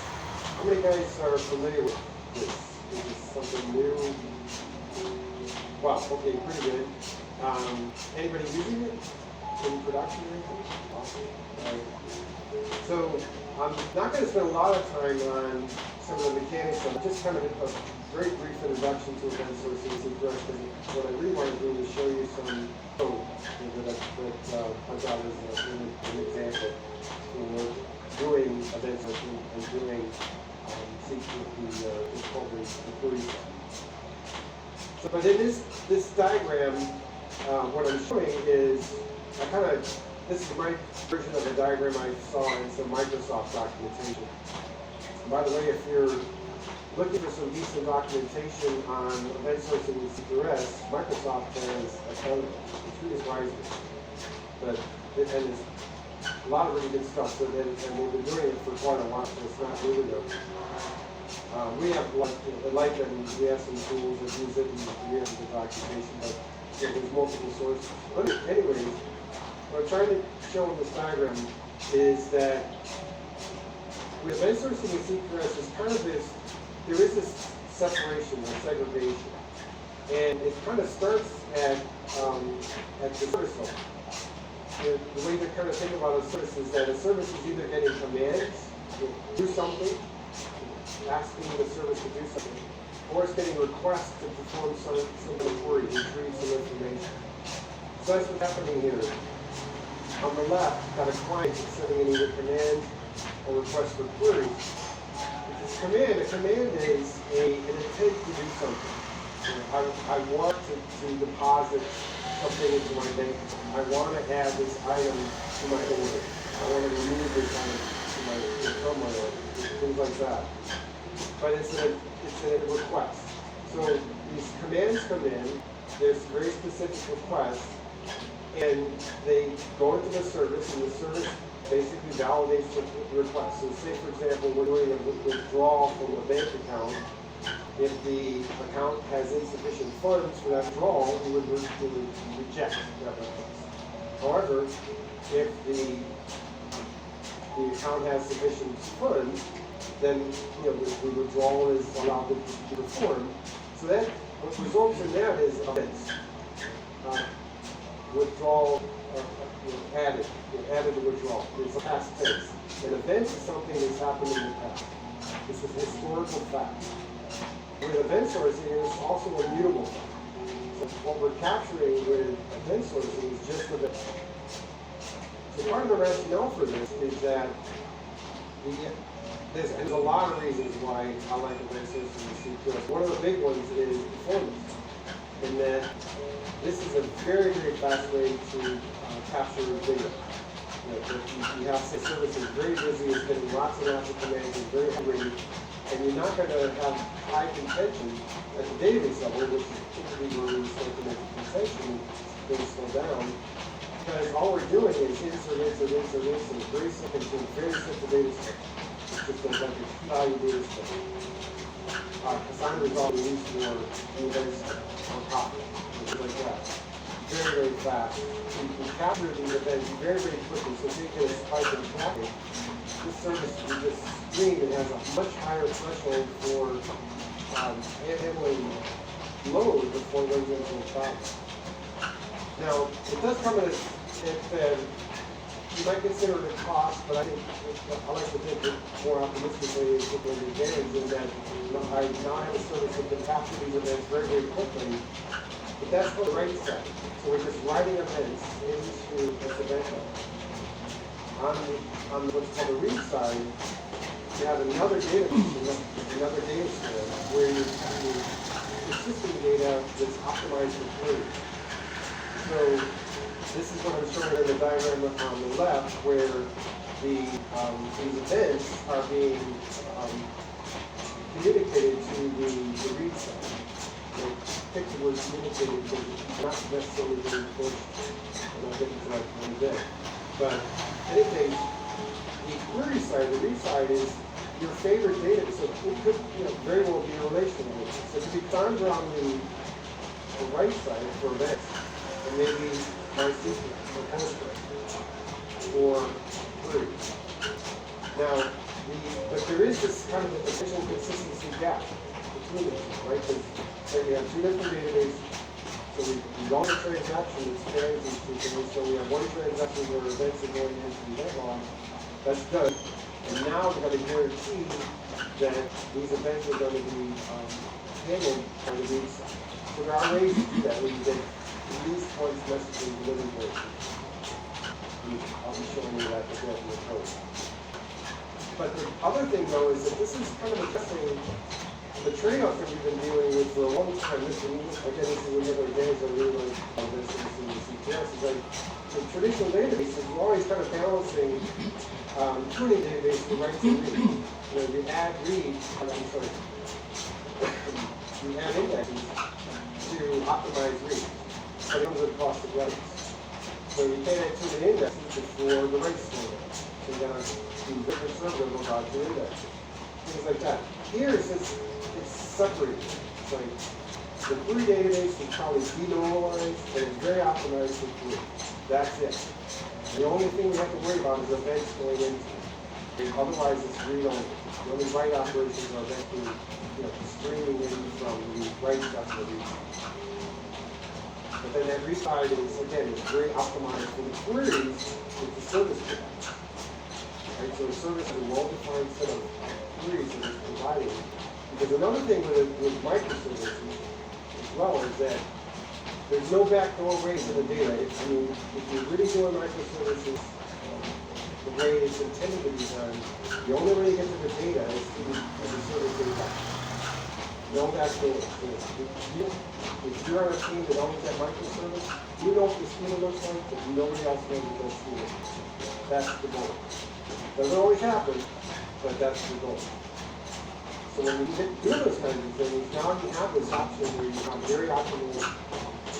How many guys are familiar with this? Is this something new? Wow, okay, pretty good. Anybody using it in production or anything? Awesome. So I'm not going to spend a lot of time on some of the mechanics of it, just kind of a very brief introduction to event sourcing and secrets, because what I really want to do is show you some code that comes out as an example when we're doing event sourcing and doing it's called the query set. So, but in this diagram, what I'm showing is this is my version of a diagram I saw in some Microsoft documentation. And by the way, if you're looking for some decent documentation on event sourcing with CQRS, Microsoft has a ton of it. It's really surprising. But and there's a lot of really good stuff. So and they've been doing it for quite a while, so it's not new to them. We have and we have some tools that use it, and we have the documentation, but there's multiple sources. But anyways, what I'm trying to show in this diagram is that with event sourcing and CQRS is kind of there is this separation or segregation. And it kind of starts at the service level. The way to kind of think about a service is that a service is either getting commands to do something, asking the service to do something, or it's getting requests to perform some query, retrieve some information. So that's what's happening here. On the left, you've got a client that's sending in either command or request for query. If it's command, a command is an intent to do something. I want to deposit something into my bank. I want to add this item to my order. I want to remove this item from my order. Things like that. But it's a request. So these commands come in, there's very specific requests, and they go into the service, and the service basically validates the request. So say, for example, we're doing a withdrawal from a bank account. If the account has insufficient funds for that withdrawal, we would reject that request. However, if the account has sufficient funds, then the withdrawal is allowed to be performed. So that what results in that is events. Withdrawal added to withdrawal. It's a past tense. An event is something that's happened in the past. It's a historical fact. With event sourcing, it's also a mutable fact. So what we're capturing with event sourcing is just events. So part of the rationale for this is that there's a lot of reasons why I like event sourcing and CQRS. One of the big ones is performance. And that this is a very, very fast way to capture data. You have a service that's very busy, it's getting lots and lots of commands, it's very hungry, and you're not going to have high contention at the database level, which is typically where we start to make contention, things slow down. Because all we're doing is insert, and it's very simple to a very simple data set. It's just like a key value data set. Assigned result needs more events on top of it, things like that. Very, very fast. You capture these events very, very quickly. So if you get a spike in traffic, this service, this screen, it has a much higher threshold for handling load before it goes into a cloud. Now, it does come at you might consider it a cost, but I think I like to think it more optimistically as an advantage in that I now have a service that can capture these events very, very quickly. But that's for the right side. So we're just writing events into this event. On what's called the read side, you have another data store where you're using persistent data that's optimized for queries. So this is what I'm showing in the diagram on the left, where these events are being communicated to the read side. Pick the word communicated because it's not necessarily being pushed. And I'll get into that in a bit. But in any case, the query side, the read side is your favorite data. So it could very well be relational data. So it could be found on the right side for events, and maybe MySQL or Postgres or queries. Now, but there is this kind of a potential consistency gap between them, right? Because we have two different databases. So we don't have a transaction that's pairing these two things. So we have one transaction where events are going into the event log. That's done. And now we've got to guarantee that these events are going to be handled by the read side. So there are ways to do that where you get at least one messaging delivery version. I'll be showing you that in the code. But the other thing, though, is that this is kind of addressing the trade-off that we've been dealing with for a long time. This is another advantage I really like of this in the CTS, is like the traditional databases, we're always kind of balancing tuning database for write to read. You add read, you add indexes to optimize read, but it comes at the cost of writes. So you can't add tune the indexes before the writes slow down. So you gotta do different server goes out to indexes. Things like that. Here, since it's separated, it's like the query database is probably denormalized and it's very optimized for query. That's it. The only thing we have to worry about is events going into it. Otherwise, it's read only. The only write operations are eventually streaming in from the write stuff to the read. But then that read side is, again, it's very optimized for the queries with the service provider. Right? So the service is a well-defined set of queries that it's providing. Because another thing with microservices as well is that there's no backdoor ways in the data. If you're really doing microservices the way it's intended to be done, the only way you get to the data is through the service data. No backdoor. If you're on a team that owns that microservice, you know what the schema looks like, but nobody else knows what that schema is. That's the goal. Doesn't always happen, but that's the goal. So when you do those kinds of things, now you have this option where you have very optimal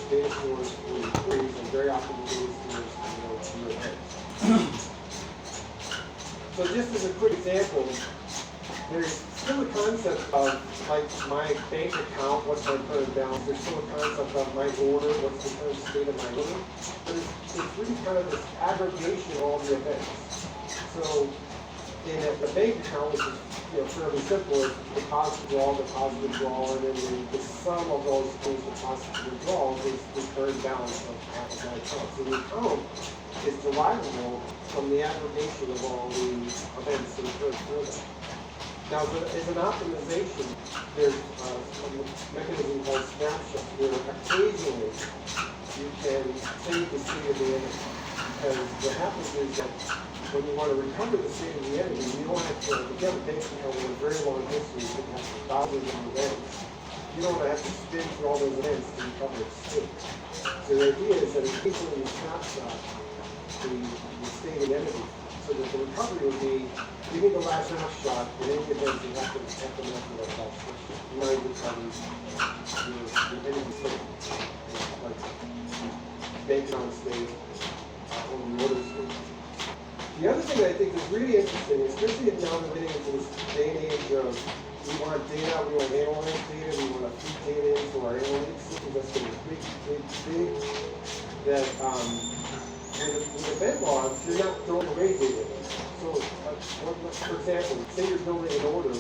data stores for your queries and very optimal data stores for your events. So just as a quick example, there's still a concept of like my bank account, what's my current balance. There's still a concept of my order, what's the current state of my order. But it's really kind of this aggregation of all the events. So in a bank account, which is fairly simple, it's deposit withdrawal, and then the sum of those things, deposit and withdrawal, is the current balance of that account. So the account is derivable from the aggregation of all the events that occur through that. Now, as an optimization, there's a mechanism called snapshot, where occasionally you can save the state of the entity. Because what happens is that when you want to recover the state of the entity, you don't have to, if you have a bank account with a very long history, you can have thousands of events. You don't have to spin through all those events to recover its state. So the idea is that occasionally you snapshot the state of the entity, so that the recovery would be, give me the last snapshot, and any events that happen after that last snapshot. You might recover your entity state, like bank account state, or the order state. The other thing I think is really interesting, especially now that we're getting into this day and age of we want data, we want analyze data, we want to feed data into our analytics systems. That's going to be big. That with event logs, you're not throwing away data. So, for example, say you're building an order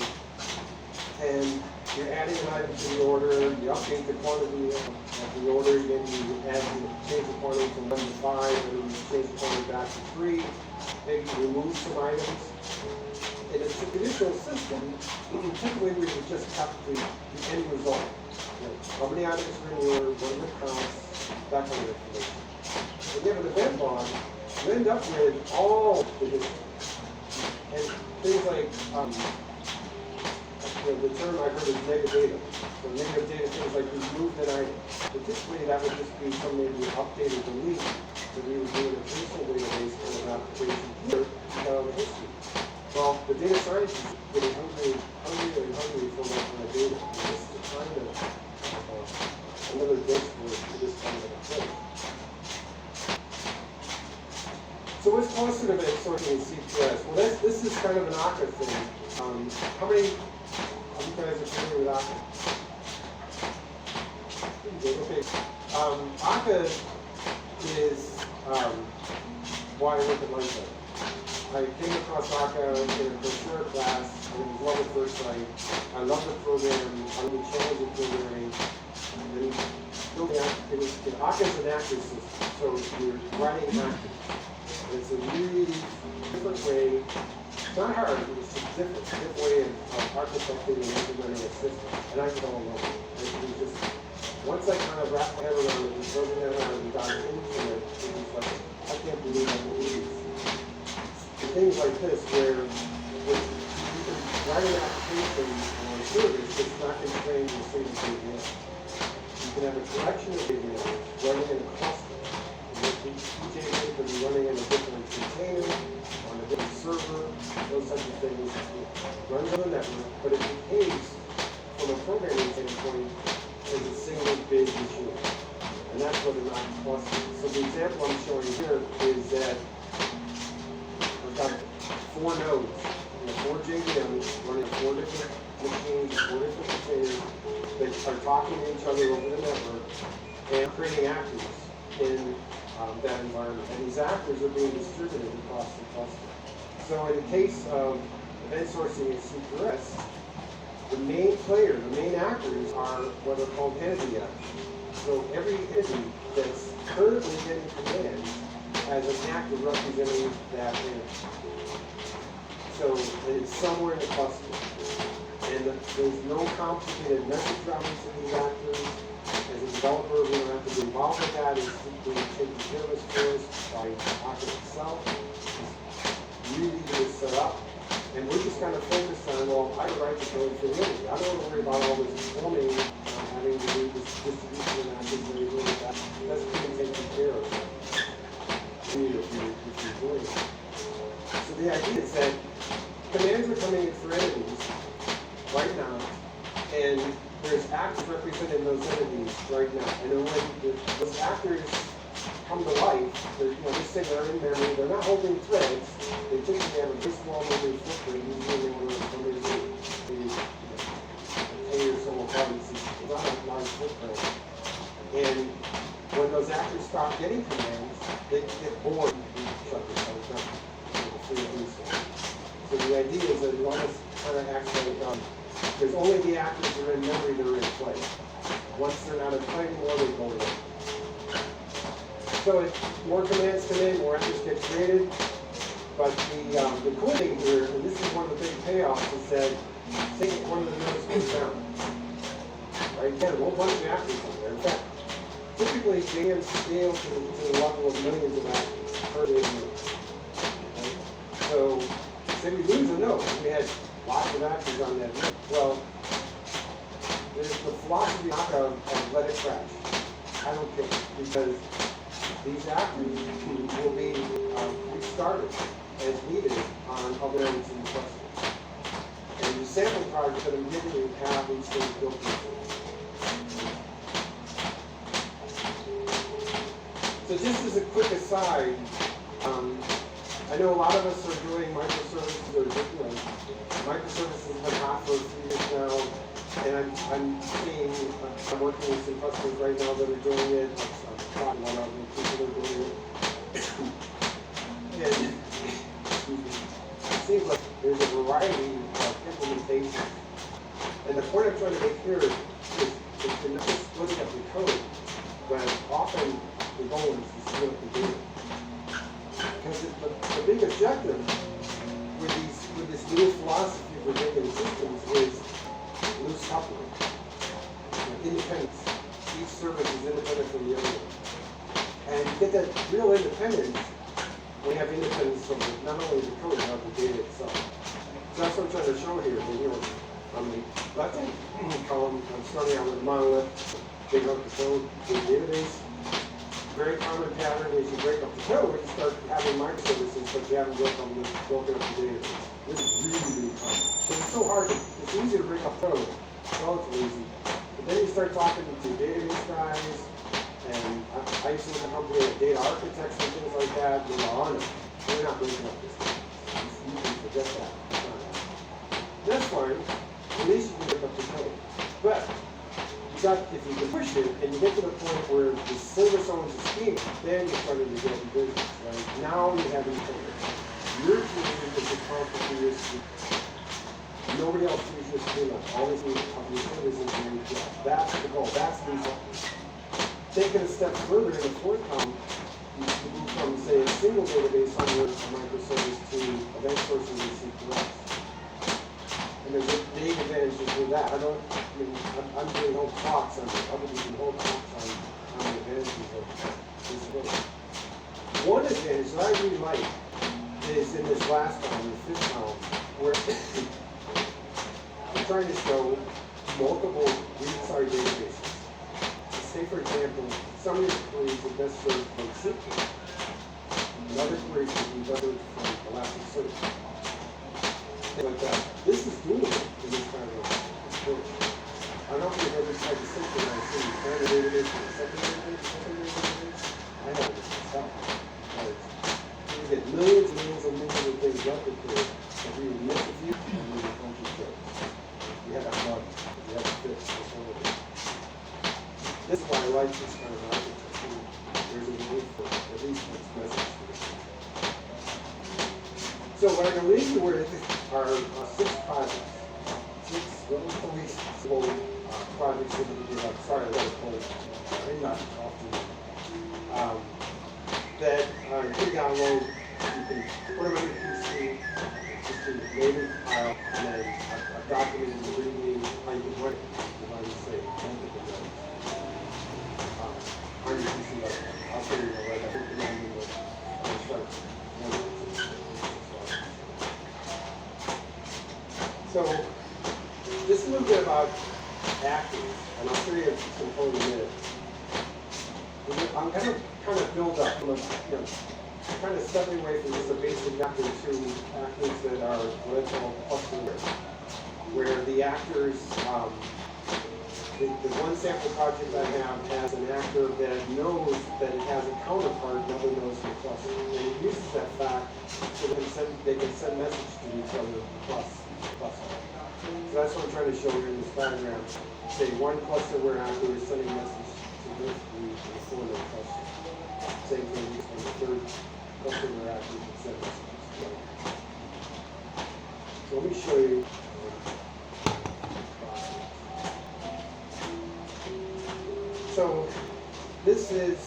and you're adding an item to the order, you update the quantity of the order, then you change the quantity from 1 to 5, and then you change the quantity back to 3. Maybe you remove some items. In a traditional system, typically we would just have the end result. How many items are in the order, what are the counts, that kind of information. When you have an event log, you end up with all the history. And things like, the term I've heard is metadata. So negative data, things like removed an item. But typically that would just be some maybe update or delete that we would do in a traditional database kind of application here without a history. Well, the data scientists are getting hungry for that kind of data. And this is kind of another dose for this kind of approach. So what's clustered event sorting in C2S? Well, this is kind of an Akka thing. How many of you guys are familiar with Akka? Okay. Akka is why I work at Lightbed. I came across Akka in a Coursera class, and it was love at first sight. I love the program, I love the challenge of programming. And Akka is an actor system, so you're writing actors. It's a really different way. It's not hard, but it's a different way of architecting and implementing a system. And I fell in love with it. It was just, once I kind of wrapped my head around it and broken it around and got into it, it was like, I can't believe I can do this. And things like this, where you can write an application or a service that's not constrained to a single API. You can have a collection of APIs running in a cluster. Each agent could be running in a different container, on a different server, those types of things. It runs on the network, but it behaves from a programming standpoint as a single big machine. And that's what an Akka cluster is. So the example I'm showing here is that I've got 4 nodes, 4 JVMs running 4 different machines, 4 different containers that are talking to each other over the network and creating actors in that environment. And these actors are being distributed across the cluster. So in the case of event sourcing at C2S, the main player, the main actors are what are called entity actors. So every entity that's currently getting commands has an actor representing that entity. So it's somewhere in the cluster. And there's no complicated message routing to these actors. As a developer, we don't have to be involved with that. It's simply taken care of for us by Akka itself. It's really good set up. And we're just kind of focused on, well, I write the code for me. I don't worry about all this forming, having to do this distribution and everything like that. That's being taken care of. If you're doing it. So the idea is that commands are coming in for entities right now, and there's actors representing those entities right now. And then when those actors come to life, let's say they're in memory, they're not holding threads, they typically have a very small memory footprint, usually when somebody's a or so bytes, it's not a large footprint. And when those actors stop getting commands, they get bored and shut themselves down. So the idea is that one is kind of acts like there's only the actors that are in memory that are in play. Once they're not in play anymore, they go away. So if more commands come in, more actors get created. But the cool thing here, and this is one of the big payoffs, is that say one of the nodes goes down. Right? Again, a whole bunch of actors in there. In fact, typically JVMs scale to the level of millions of actors per JVM. Right? So say we lose a node, we had lots of actors on that node. Well, there's the philosophy of let it crash. I don't care, because these actors will be restarted as needed on other nodes in the cluster. And the sample project that I'm giving you have these things built into it. So just as a quick aside, I know a lot of us are doing microservices, or microservices have been hot for a few years now, and I'm working with some customers right now that are doing it. I'm one of them, people are doing it. And it seems like there's a variety of implementations. And the point I'm trying to make here is to not just look at the code, but often the goal is to see what the data. Because the big objective with this new philosophy for data systems is loose coupling, independence. Each service is independent from the other. And to get that real independence, we have independence from not only the code, but the data itself. So that's what I'm trying to show here. That, you know, on the left-hand column, I'm starting out with monolith, big up the code, big database. Very common pattern is you break up the code, you start having microservices, but you haven't broken up the database. This is really, really common. Because it's so hard, it's easy to break up code, it's relatively easy. But then you start talking to database guys, and I used to look at company like data architects and things like that, and they're on it. They're not breaking up this thing. You can forget that. That's fine. At least you can break up the code. But if you can push it and you get to the point where the service owns the schema, then you're starting to get in business, right? Now you have independence. Your team is responsible for your schema. Nobody else uses your schema. All these services is your job. That's the goal. That's the result. Taking a step further in the fourth column, you move from, say, a single database on your microservice to event sources and CQS. And there's a big advantages with that. I'm doing whole talks on it. Other people do whole talks on the advantages of this book. One advantage that I really like is in this last column, the fifth column, where I'm trying to show multiple read-sorry databases. Say, for example, some of these queries are best served from SQL. Another query can be better from Elasticsearch. Like that. This is doable in this kind of approach. I don't know if you've ever tried to synchronize things. Find a database and a secondary database. I have this myself. You get millions and millions and millions of things replicated. If you miss a few, you need a bunch of shows. You have a bug. You have to fix this one of it. This is why I like this kind of architecture. There's a need for at least this message. So what I'm going to leave you with are 6 projects. 6 relatively simple projects that we have. Sorry, I got a cold. I'm not often. That you can download. You can put them on your PC, just to name it file, and then a document in the README, how you can run it. If I would say, on your PC level. I'll show you right now. I'll start. So, just a little bit about actors, and I'll show you some code in a minute. I'm kind of build up, kind of stepping away from just a basic actor to actors that are what I call cluster, where the actors, the one sample project I have has an actor that knows that it has a counterpart nobody knows in the cluster, and it uses that fact so they can send messages to each other plus. So that's what I'm trying to show here in this diagram. Say one cluster where actor is sending message to the fourth cluster. Same thing on the third cluster where actor can send messages. So let me show you. So this is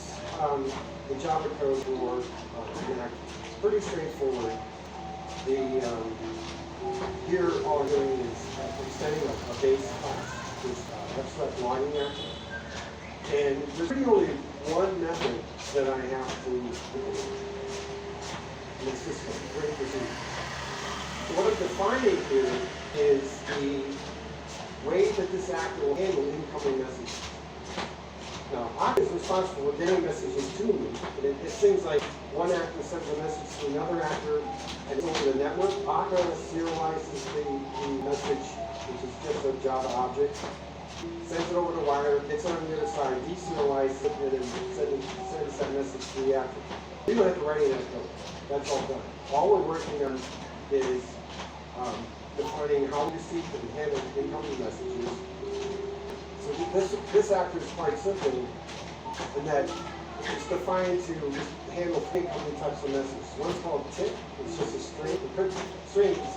the Java code for Mac. It's pretty straightforward. Here all I'm doing is extending a base class, this abstract logging action. And there's really only one method that I have to implement. And it's just a great procedure. So what I'm defining here is the way that this actor will handle incoming messages. Now, Okta is responsible for getting messages to me. And it's things like one actor sends a message to another actor, and it's over the network. Okta serializes the message, which is just a Java object, sends it over the wire, gets it on the other side, deserializes it, and then sends that message to the actor. We don't have to write any of that code. That's all done. All we're working on is defining how to receive and handle incoming messages. So this actor is quite simple in that it's defined to handle incoming types of messages. One's called tick, it's just a string. The string is,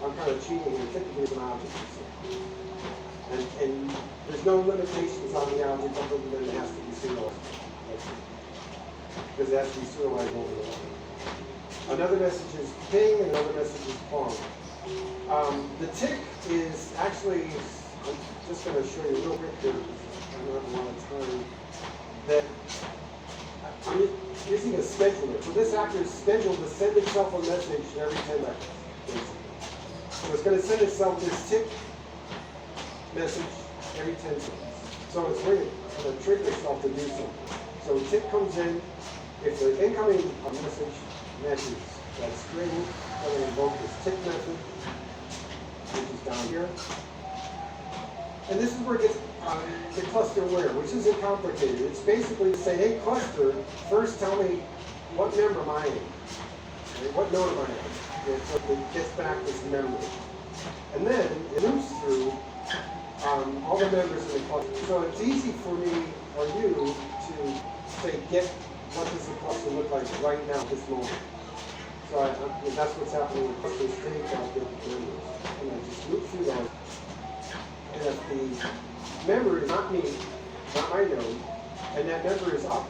I'm kind of cheating here, typically is an object. And there's no limitations on the object other than it has to be serialized. Because it has to be serialized over the line. Another message is ping, and another message is pong. The tick is actually, I'm just going to show you real quick here, because I don't have a lot of time, that I'm using a step scheduler. So this actor is scheduled to send itself a message every 10 seconds, basically. So it's going to send itself this tick message every 10 seconds. So it's going to trick itself to do something. So a tick comes in. If the incoming message matches that string, I'm going to invoke this tick method, which is down here. And this is where it gets the cluster where, which isn't complicated. It's basically to say, hey cluster, first tell me what member am I in? Okay, what node am I in? And so it gets back this memory. And then it moves through all the members in the cluster. So it's easy for me or you to say, get what does the cluster look like right now at this moment. So that's what's happening with cluster state out there with members. And I just loop through those. And if the member is not me, not my node, and that member is up,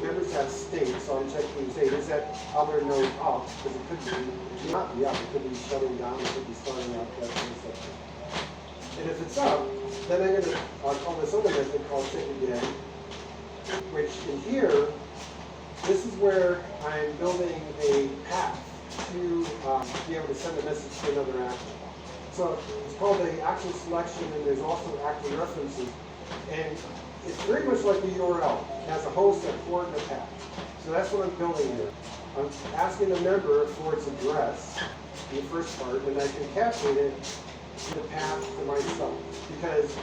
members have state, so I'm checking state. Is that other node up? Because it could not be up. It could be shutting down. It could be starting up. That kind of stuff. And if it's up, then I'm going to call this other method called tick again, which in here, this is where I'm building a path to be able to send a message to another actor. So it's called the action selection, and there's also actor references. And it's very much like the URL. It has a host, a port, and a path. So that's what I'm building here. I'm asking the member for its address in the first part, and I concatenate it to the path to myself. Because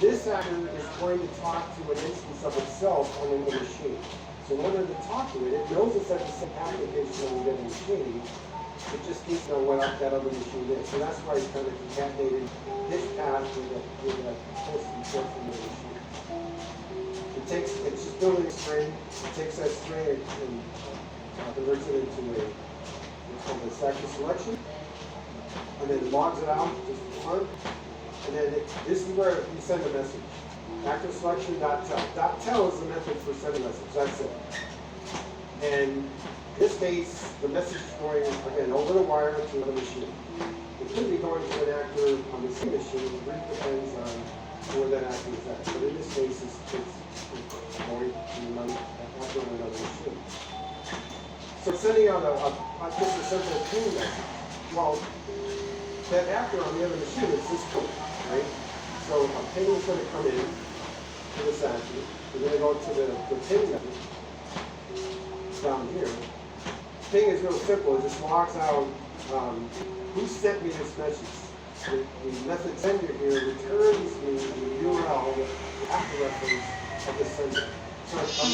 this actor is going to talk to an instance of itself on the machine. So in order to talk to it, it knows it's at the same application on the other machine. It just needs to know what that other machine is. So that's why it's kind of concatenated this path with a host and port from the machine. It's just building a string. It takes that string and converts it into what's called a action selection, and then logs it out just for fun. And then this is where you send a message. Active selection.tell. .tell is the method for sending a message. That's it. And in this case, the message is going, again, over the wire to another machine. It could be going to an actor on the same machine. It really depends on where that actor is at. But in this case, it's going to another actor on another machine. So sending out just a simple ping message. Well, that actor on the other machine is this code, right? So a ping is going to come in to this actor. We're going to go to the ping method down here. Ping is real simple. It just logs out who sent me this message. The method sender here returns me the URL, the actor reference of the sender. So